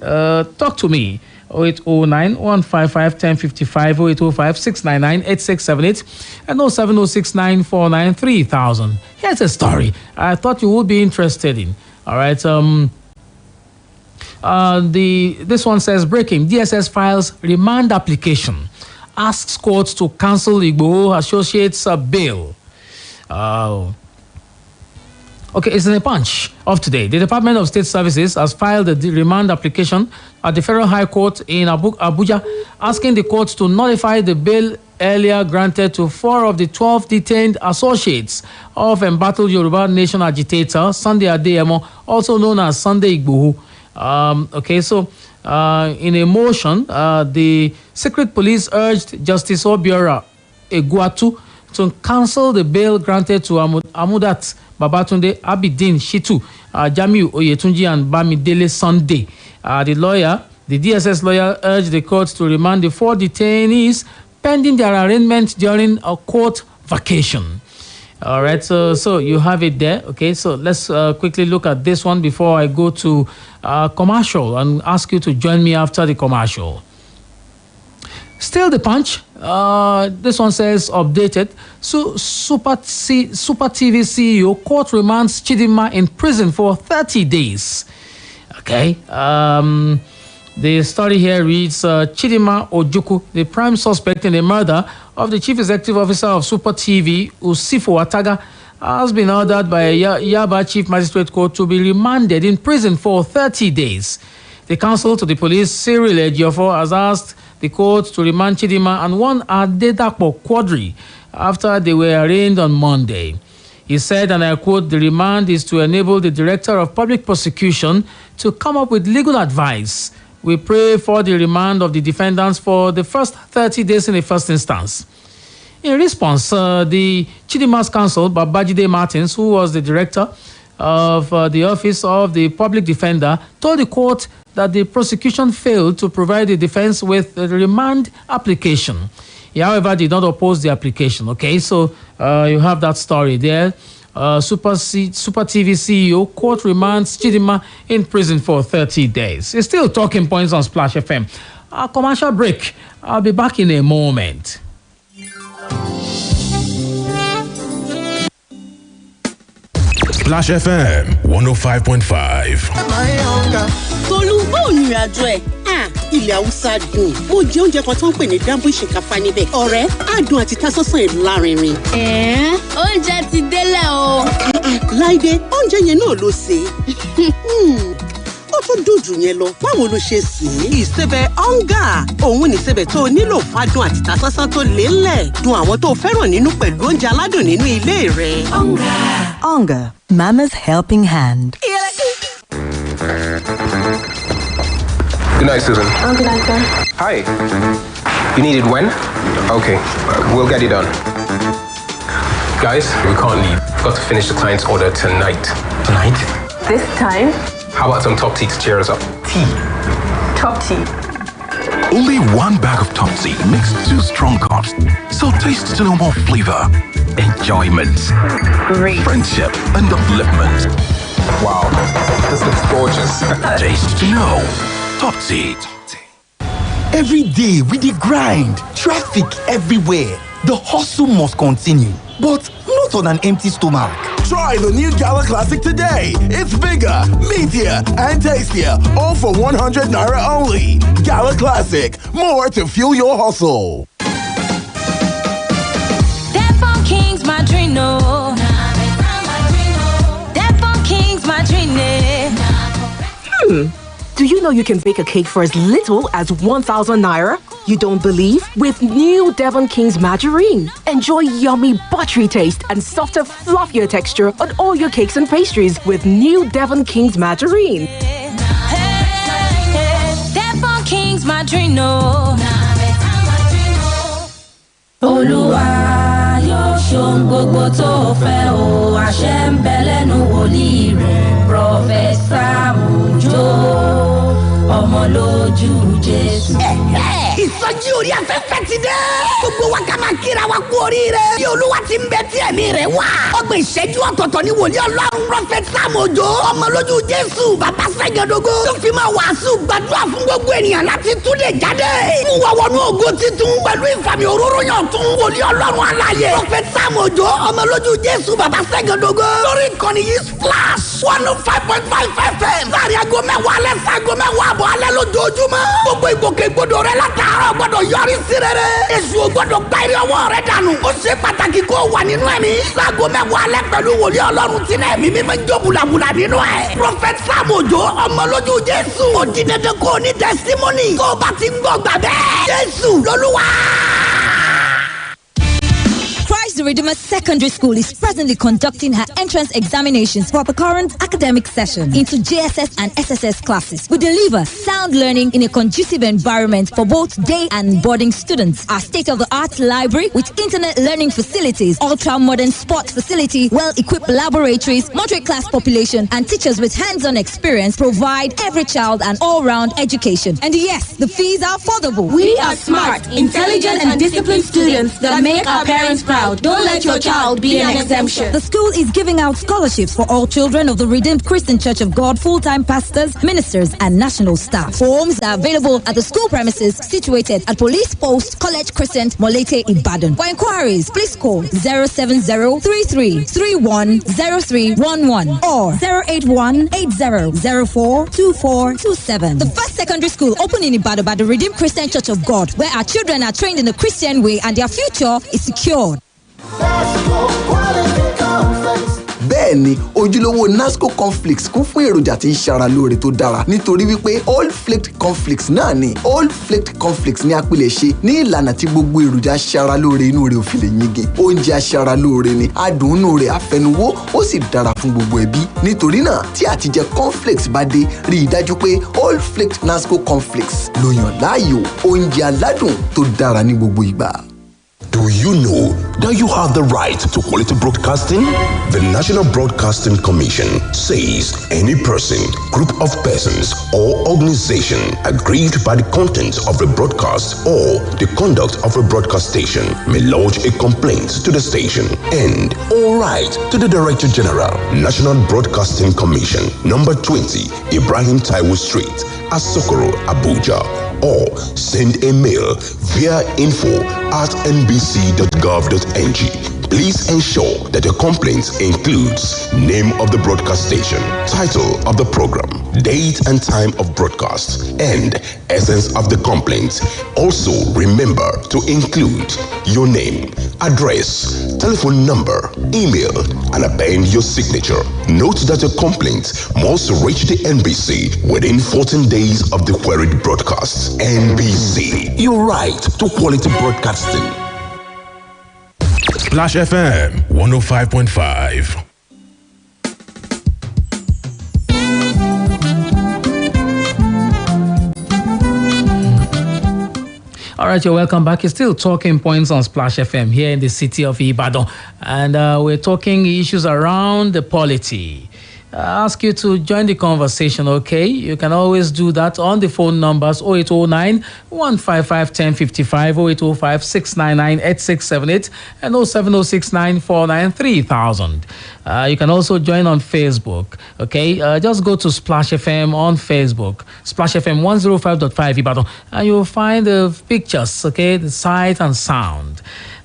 Speaker 11: talk to me. 0809 155 1055, 0805 699 8678, and 07069 49 3000. Here's a story I thought you would be interested in. All right. This one says, breaking: DSS files remand application, asks courts to cancel Igboho Associates bail. Okay, it's in a punch of today. The Department of State Services has filed a remand application at the Federal High Court in Abuja, asking the court to nullify the bail earlier granted to 4 of the 12 detained associates of embattled Yoruba Nation agitator Sunday Adeyemo, also known as Sunday Igboho. In a motion, the secret police urged Justice Obiora Egwatu to cancel the bail granted to Amudat Babatunde, Abidin Shitu, Jamiu Oyetunji, and Bamidele Sunday. The DSS lawyer, urged the court to remand the 4 detainees pending their arraignment during a court vacation. All right, so you have it there. Okay, so let's quickly look at this one before I go to commercial and ask you to join me after the commercial. Still the punch. This one says updated. So Super TV CEO court remands Chidinma in prison for 30 days. Okay. The story here reads, Chidima Ojukwu, the prime suspect in the murder of the chief executive officer of Super TV, Usifo Ataga, has been ordered by Yaba Chief Magistrate Court to be remanded in prison for 30 days. The counsel to the police, Cyril Ejiofor, has asked the court to remand Chidima and one Adedapo Quadri after they were arraigned on Monday. He said, and I quote, the remand is to enable the Director of Public Prosecution to come up with legal advice. We pray for the remand of the defendants for the first 30 days in the first instance. In response, the Chidima's counsel, Babajide Martins, who was the director of the Office of the Public Defender, told the court that the prosecution failed to provide the defense with a remand application. He, however, did not oppose the application. Okay, so you have that story there. Super TV CEO, court remands Chidima in prison for 30 days. It's still talking points on Splash FM. A commercial break. I'll be back in a moment.
Speaker 5: Splash FM 105.5.
Speaker 23: Tolú, báwo ni ìrìnàjò ẹ̀? Ilẹ̀ Haúsá dùn. Ó jẹ oúnjẹ kan tó ń pè ní dábò ìṣèkáfá níbẹ̀. Ọ̀rẹ́, adùn àti tasọ́sàn ẹ̀ lárinrin.
Speaker 24: Oúnjẹ ti délẹ̀ o.
Speaker 23: Láìdé, oúnjẹ yẹn náà ló ṣe. Ó tún dùn jù yẹn lọ. Báwo ló ṣe sè é? Ìsebẹ̀ ọ̀ngà. Òun ni ìsebẹ̀ tó nílò fádùn àti tasọ́sàn tó lélẹ̀. Dùn àwọn tó fẹ́ràn nínú pẹ̀lú oúnjẹ aládùn nínú ilé rẹ̀.
Speaker 8: Onga, Mama's helping hand.
Speaker 3: Good night, Susan.
Speaker 24: Oh, good night, sir.
Speaker 3: Hi. You need it when? Okay, we'll get it done. Guys, we can't leave. We've got to finish the client's order tonight. Tonight?
Speaker 6: This time?
Speaker 3: How about some top tea to cheer us up? Tea.
Speaker 6: Top tea.
Speaker 7: Only one bag of Top Tea makes 2 strong cups. So taste to know more flavor, enjoyment, friendship, and upliftment.
Speaker 3: Wow, this looks gorgeous.
Speaker 7: Taste to know. Top Tea.
Speaker 17: Every day we dey grind, traffic everywhere. The hustle must continue, but not on an empty stomach.
Speaker 7: Try the new Gala Classic today. It's bigger, meatier, and tastier. All for 100 Naira only. Gala Classic. More to fuel your hustle.
Speaker 9: Devon King's my dream, no. Devon King's my dream,
Speaker 15: Do you know you can bake a cake for as little as 1,000 Naira? You don't believe? With new Devon King's margarine. Enjoy yummy, buttery taste and softer, fluffier texture on all your cakes and pastries with new Devon King's margarine.
Speaker 9: Devon King's my dream, no.
Speaker 10: Olúwa yóò ṣohun gbogbo tó fẹ́ o, àṣẹ ń bẹ lẹ́nu wòlíì rẹ̀, Prọfẹ̀sà Òjó, ọmọ lójú Jésù.
Speaker 12: Ìsọjí orí afẹ́fẹ́ ti dé. Gbogbo wa ká máa kíra wa kú oríire. Bí Olúwa ti ń bẹ tí ẹ̀mí rẹ̀ wá. Ọgbọ̀n ìṣẹ́jú ọ̀tọ̀ọ̀tọ̀ ni wòlíì Ọlọ́run Prọfẹ̀sà Òjó, ọmọ lójú Jésù, bàbá Sẹ́gẹ̀dógó. Tó fi máa wàásù gbàdúrà fún gbogbo ènìyàn láti túnde jáde. Mú wa wọnú ògo titun pẹ̀lú ìfàmì òróró yàn tún wòlíì Ọlọ́run aláyé. Prọfẹ̀sà Òjó, ọmọ lójú Jésù, bàbá Sẹ́gẹ̀dógó. Lórí ìkànnì yìí Splash 105.5 FM. Láàrin aago mẹ́wàá alẹ́ sí aago mẹ́wàá àbọ̀ alẹ́ lójoojúmọ́. Gbogbo ìgbòkègbodò rẹ látàárọ̀ gbọ́dọ̀ yọrí sí rere. Èṣù ò gbọ́dọ̀ gba eré ọwọ́ rẹ dànù. Ó ṣe pàtàkì kó wà nínú ẹ̀mí. Láago mẹ́wàá alẹ́ pẹ̀lú wòlíì Ọlọ́run tí náà ẹ̀mí mímọ́ jó bulabula nínú ẹ̀. Prọfẹ̀sà Òjó, ọmọ lójú Jésù. Ó di dandan kó o ní testimony. Tó o bá ti ń gbọ́ gbà bẹ́ẹ̀. Jésù lolúwa.
Speaker 13: Christ the Redeemer Secondary School is presently conducting her entrance examinations for the current academic session into JSS and SSS classes. We deliver sound learning in a conducive environment for both day and boarding students. Our state-of-the-art library with internet learning facilities, ultra-modern sport facility, well-equipped laboratories, moderate class population, and teachers with hands-on experience provide every child an all-round education. And yes, the fees are affordable.
Speaker 10: We are smart, intelligent, and disciplined students that make our parents proud. Don't
Speaker 13: Don't let your child be an exemption. The school is giving out scholarships for all children of the Redeemed Christian Church of God, full-time pastors, ministers, and national staff. Forms are available at the school premises situated at Police Post, College Crescent, Molete, Ibadan. For inquiries, please call 070-33-310311 or 081-8004-2427. The first secondary school opened in Ibadan by the Redeemed Christian Church of God, where our children are trained in the Christian way and their future is secured.
Speaker 22: Bẹ́ẹ̀ni, ojúlówó Nasco cornflakes kún fún èròjà tí ń ṣara lóore tó dára nítorí wípé Old Flaked cornflakes náà ni. Old Flaked cornflakes ní apilẹ̀ṣe ní ìlànà tí gbogbo èròjà ṣara lóore inú rẹ̀ ò fi lè yingin. Oúnjẹ aṣara lóore ni, adùn inú rẹ̀ àfẹnuwó, ó sì dára fún gbogbo ẹbí. Nítorí náà, tí àtijẹ cornflakes bá dé, rí i dájú pé Old Flaked Nasco cornflakes ló yàn láàyò, oúnjẹ aládùn tó dára ní gbogbo ìgbà.
Speaker 5: Do you know that you have the right to quality broadcasting? The National Broadcasting Commission says any person, group of persons, or organization aggrieved by the content of a broadcast or the conduct of a broadcast station may lodge a complaint to the station and all right to the Director General, National Broadcasting Commission, number 20, Ibrahim Taiwo Street, Asokoro, Abuja, or send a mail via info@nbc.gov.ng. Please ensure that your complaint includes name of the broadcast station, title of the program, date and time of broadcast, and essence of the complaint. Also, remember to include your name, address, telephone number, email, and append your signature. Note that your complaint must reach the NBC within 14 days of the queried broadcast. NBC, your right to quality broadcasting. Splash FM 105.5.
Speaker 11: All right, you're welcome back. It's still Talking Points on Splash FM here in the city of Ibadan. And we're talking issues around the polity. I ask you to join the conversation, okay? You can always do that on the phone numbers 0809 155 1055, 0805 699 8678, and 07069 493 3000. You can also join on Facebook, okay? Just go to Splash FM on Facebook, Splash FM 105.5 Ibadan, and you'll find the pictures, okay? The sight and sound.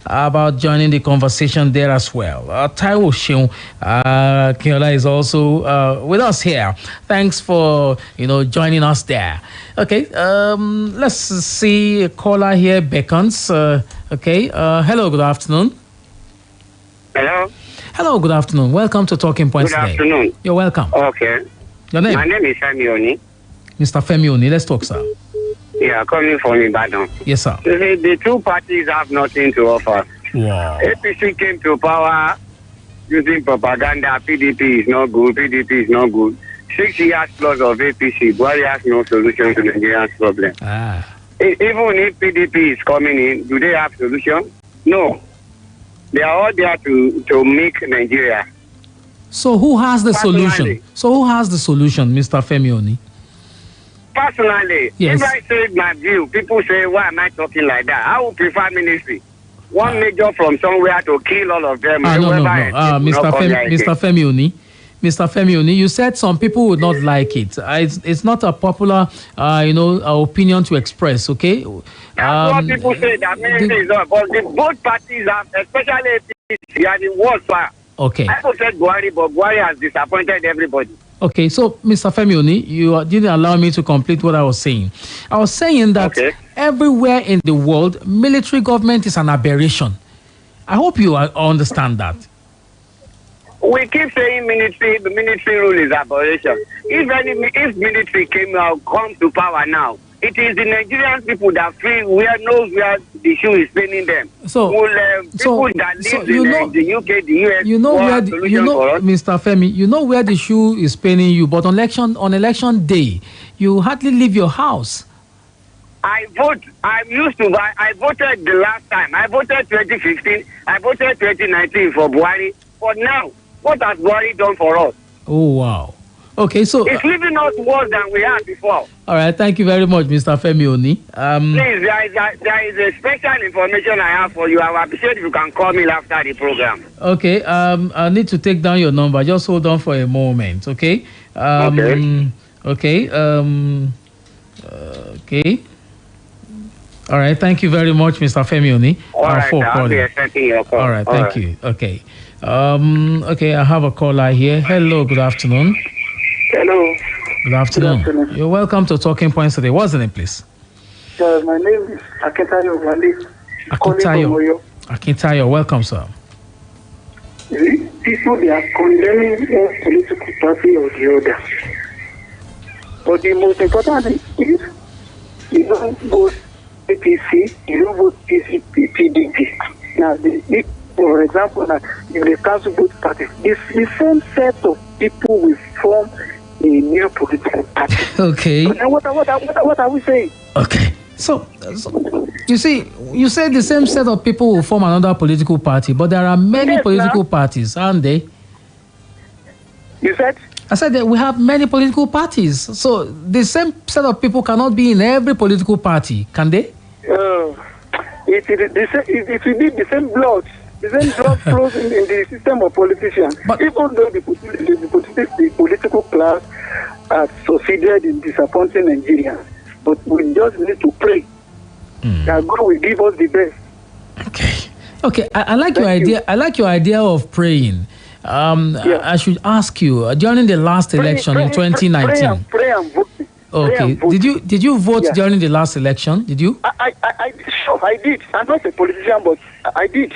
Speaker 11: About joining the conversation there as well. Taiwo Sheung Kiola is also with us here. Thanks for joining us there. Okay, let's see a caller here beckons. Okay, hello, good afternoon.
Speaker 14: Hello.
Speaker 11: Hello, good afternoon. Welcome to Talking Points
Speaker 14: today. Good afternoon.
Speaker 11: You're welcome.
Speaker 14: Okay.
Speaker 11: Your name?
Speaker 14: My name is Femi Oni.
Speaker 11: Mr. Femi Oni, let's talk, sir.
Speaker 14: Yeah, coming from Ibadan.
Speaker 11: Yes, sir.
Speaker 14: The two parties have nothing to offer.
Speaker 11: Wow.
Speaker 14: APC came to power using propaganda. PDP is not good. PDP is not good. 6 years plus of APC. Buhari has no solution to Nigeria's problem. Even if PDP is coming in, do they have solution? No. They are all there to make Nigeria.
Speaker 11: So who has the solution? Mr. Femi Oni?
Speaker 14: Personally,
Speaker 11: yes.
Speaker 14: If I say my view, people say, why am I talking like that? I would prefer ministry. One major from somewhere to kill all of them.
Speaker 11: No. Mr. Femi Oni, you said some people would not like it. It's not a popular, opinion to express, okay?
Speaker 14: That's what people say, that ministry is not. But both parties have, especially APC, are the worst one.
Speaker 11: Okay.
Speaker 14: I said Buhari, but Buhari has disappointed everybody.
Speaker 11: Okay, so Mr. Femi Oni, you didn't allow me to complete what I was saying. I was saying that everywhere in the world, military government is an aberration. I hope you understand that.
Speaker 14: We keep saying the military rule is aberration. If military come to power now, it is the Nigerian people that knows where the shoe is paining them.
Speaker 11: So,
Speaker 14: people that live in the UK, the US,
Speaker 11: Mr. Femi, you know where the shoe is paining you, but on election day, you hardly leave your house.
Speaker 14: I vote. I voted the last time. I voted 2015. I voted 2019 for Buhari. But now, what has Buhari done for us?
Speaker 11: Oh, wow. Okay, so
Speaker 1: it's leaving us worse than we had before.
Speaker 11: All right, thank you very much, Mr. Femi Oni.
Speaker 1: Please, there is a special information I have for you. I would appreciate if you can call me after the program.
Speaker 11: Okay, I need to take down your number. Just hold on for a moment, okay? Okay. Okay. All right, thank you very much, Mr. Femi Oni.
Speaker 1: All right, I'll be expecting your call.
Speaker 11: All right, thank you. Okay. Okay, I have a caller here. Hello, good afternoon.
Speaker 16: Hello.
Speaker 11: Good afternoon. You're welcome to Talking Points today. What's the name, please?
Speaker 16: My name is Akintayo Wale.
Speaker 11: Akintayo, welcome, sir.
Speaker 16: People, they are condemning one political party or the other. But the most important thing is you don't vote APC, you don't vote PDP. Now, for example, if they cancel both parties, the same set of people will form a new political party.
Speaker 11: Okay.
Speaker 16: And what are we saying?
Speaker 11: Okay. So you see, you said the same set of people will form another political party, but there are many political parties, aren't they?
Speaker 16: You said?
Speaker 11: I said that we have many political parties. So the same set of people cannot be in every political party, can they?
Speaker 16: It will be the same blood. The same blood flows in the system of politicians. But even though the political class has succeeded in disappointing Nigerians, but we just need to pray that God will give us the best.
Speaker 11: Okay. I like your idea. I like your idea of praying. I should ask you during the last election in 2019.
Speaker 16: Pray and vote.
Speaker 11: Okay. Did you vote during the last election? Did you?
Speaker 16: I did. I'm not a politician, but I did.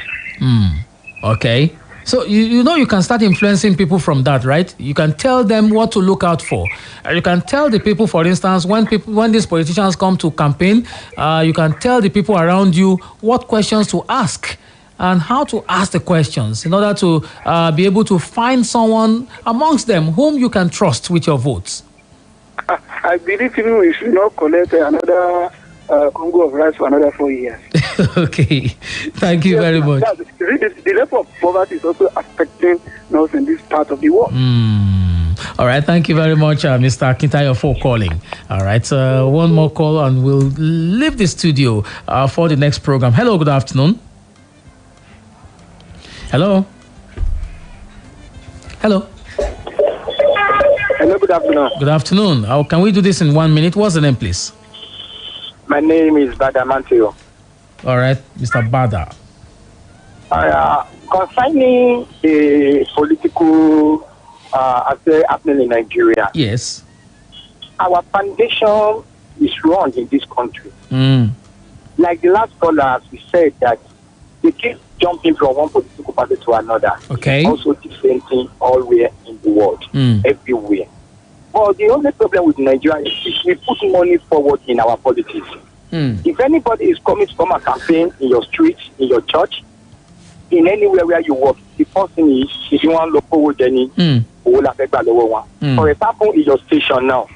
Speaker 11: Okay. So you know you can start influencing people from that, right? You can tell them what to look out for. You can tell the people, for instance, when these politicians come to campaign, you can tell the people around you what questions to ask and how to ask the questions in order to be able to find someone amongst them whom you can trust with your votes.
Speaker 16: I believe we should not collect another Congo of rice for another 4 years.
Speaker 11: Okay. Thank you very much.
Speaker 16: The level of poverty is also affecting us in this part of the world.
Speaker 11: All right. Thank you very much, Mr. Akintayo, for calling. All right. One more call and we'll leave the studio for the next program. Hello. Good afternoon. Hello. Hello.
Speaker 16: Hello. Good afternoon.
Speaker 11: Good afternoon. How can we do this in 1 minute? What's the name, please?
Speaker 16: My name is Bada Manteo.
Speaker 11: All right, Mr. Bada.
Speaker 16: Concerning the political affair happening in Nigeria.
Speaker 11: Yes.
Speaker 16: Our foundation is wrong in this country. Like the last caller, we said that they keep jumping from one political party to another.
Speaker 11: Okay.
Speaker 16: Also the same thing everywhere in the world, everywhere. But the only problem with Nigeria is we put money forward in our politics. If anybody is coming to come and campaign in your street, in your church, in anywhere where you work, the first thing is if you want to look forward any, for example, in your station now,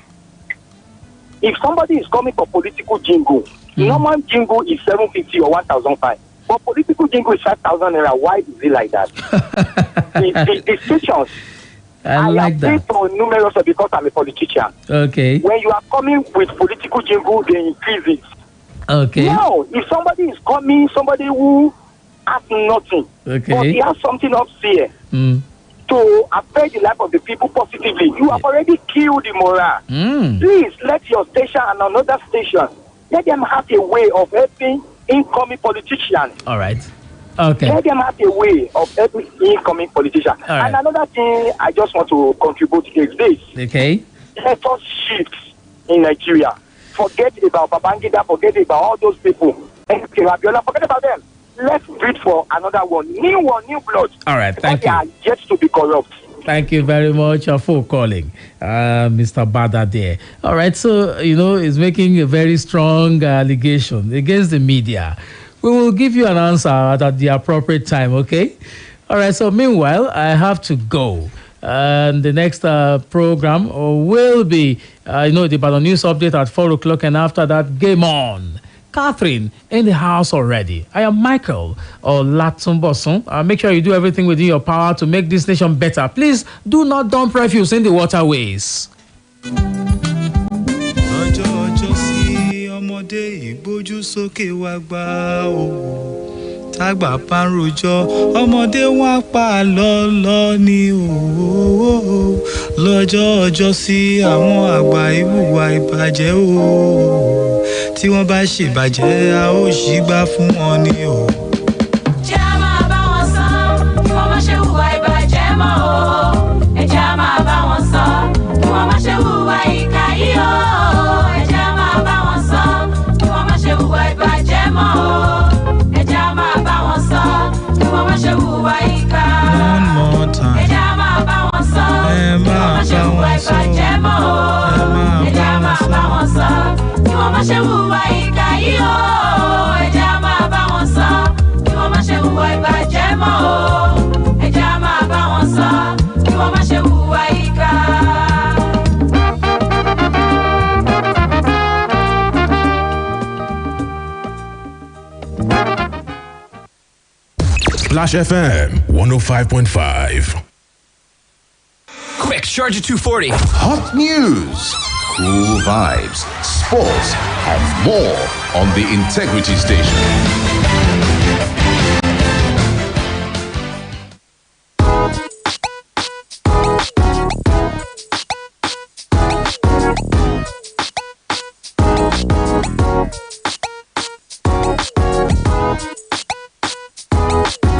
Speaker 16: if somebody is coming for political jingle, normal jingle is 750 or 1,005. But political jingle is 5,000 naira. Why is it like that? the stations.
Speaker 11: I like that.
Speaker 16: I have paid for numerous because I'm a politician.
Speaker 11: Okay.
Speaker 16: When you are coming with political jingle, they increase it.
Speaker 11: Okay.
Speaker 16: Now, if somebody is coming, somebody who has nothing, but he has something up here to affect the life of the people positively, you have already killed the morale. Please let your station and another station, let them have a way of helping incoming politicians.
Speaker 11: All right. Okay.
Speaker 16: Let them have a way of helping incoming politicians.
Speaker 11: All right.
Speaker 16: And another thing I just want to contribute is this.
Speaker 11: Okay.
Speaker 16: Let us shift in Nigeria. Forget about Babangida, forget about all those people. Okay, Rabiola, forget about them. Let's bid for another one, new blood.
Speaker 11: All right, thank you.
Speaker 16: They are yet to be corrupt.
Speaker 11: Thank you very much for calling, Mr. Bada there. All right, so, he's making a very strong allegation against the media. We will give you an answer at the appropriate time, okay? All right, so meanwhile, I have to go. And the next program will be, the Ibadan News Update at 4 o'clock, and after that, Game On. Catherine in the house already. I am Michael Olatunbosun. Make sure you do everything within your power to make this nation better. Please do not dump refuse in the waterways.
Speaker 18: tágbà bá ń rojọ́ ọmọdé wọn á pa lọ́lọ́ ni òwò lọ́jọ́ ọjọ́ sí àwọn àgbà ìwùwà ìbàjẹ́ o tí wọ́n bá ṣèbàjẹ́ a ó ṣì gbà fún wọn ni o.
Speaker 9: jẹ́ a máa bá wọn sọ kí wọ́n má ṣe hùwà ìbàjẹ́ mọ́ o ẹ jẹ́ a máa bá wọn sọ kí wọ́n má ṣe hùwà ìkà yìí o ẹ jẹ́ a máa bá wọn sọ kí wọ́n má ṣe hùwà ìbàjẹ́ mọ́ o.
Speaker 18: One more time. Ẹ máa bá wọn sọ. Ẹ máa bá wọn sọ.
Speaker 9: Kí wọ́n má ṣe hùwà ìkà yìí o. Ẹ jẹ́ á máa bá wọn sọ. Kí wọ́n má ṣe hùwà ìbàjẹ́ mọ́ o. Ẹ jẹ́ á máa bá wọn sọ. Kí wọ́n má ṣe hùwà ìkà.
Speaker 5: Splash FM 105.5.
Speaker 19: Quick, charge at 240.
Speaker 20: Hot news, cool vibes, sports, and more on the Integrity Station.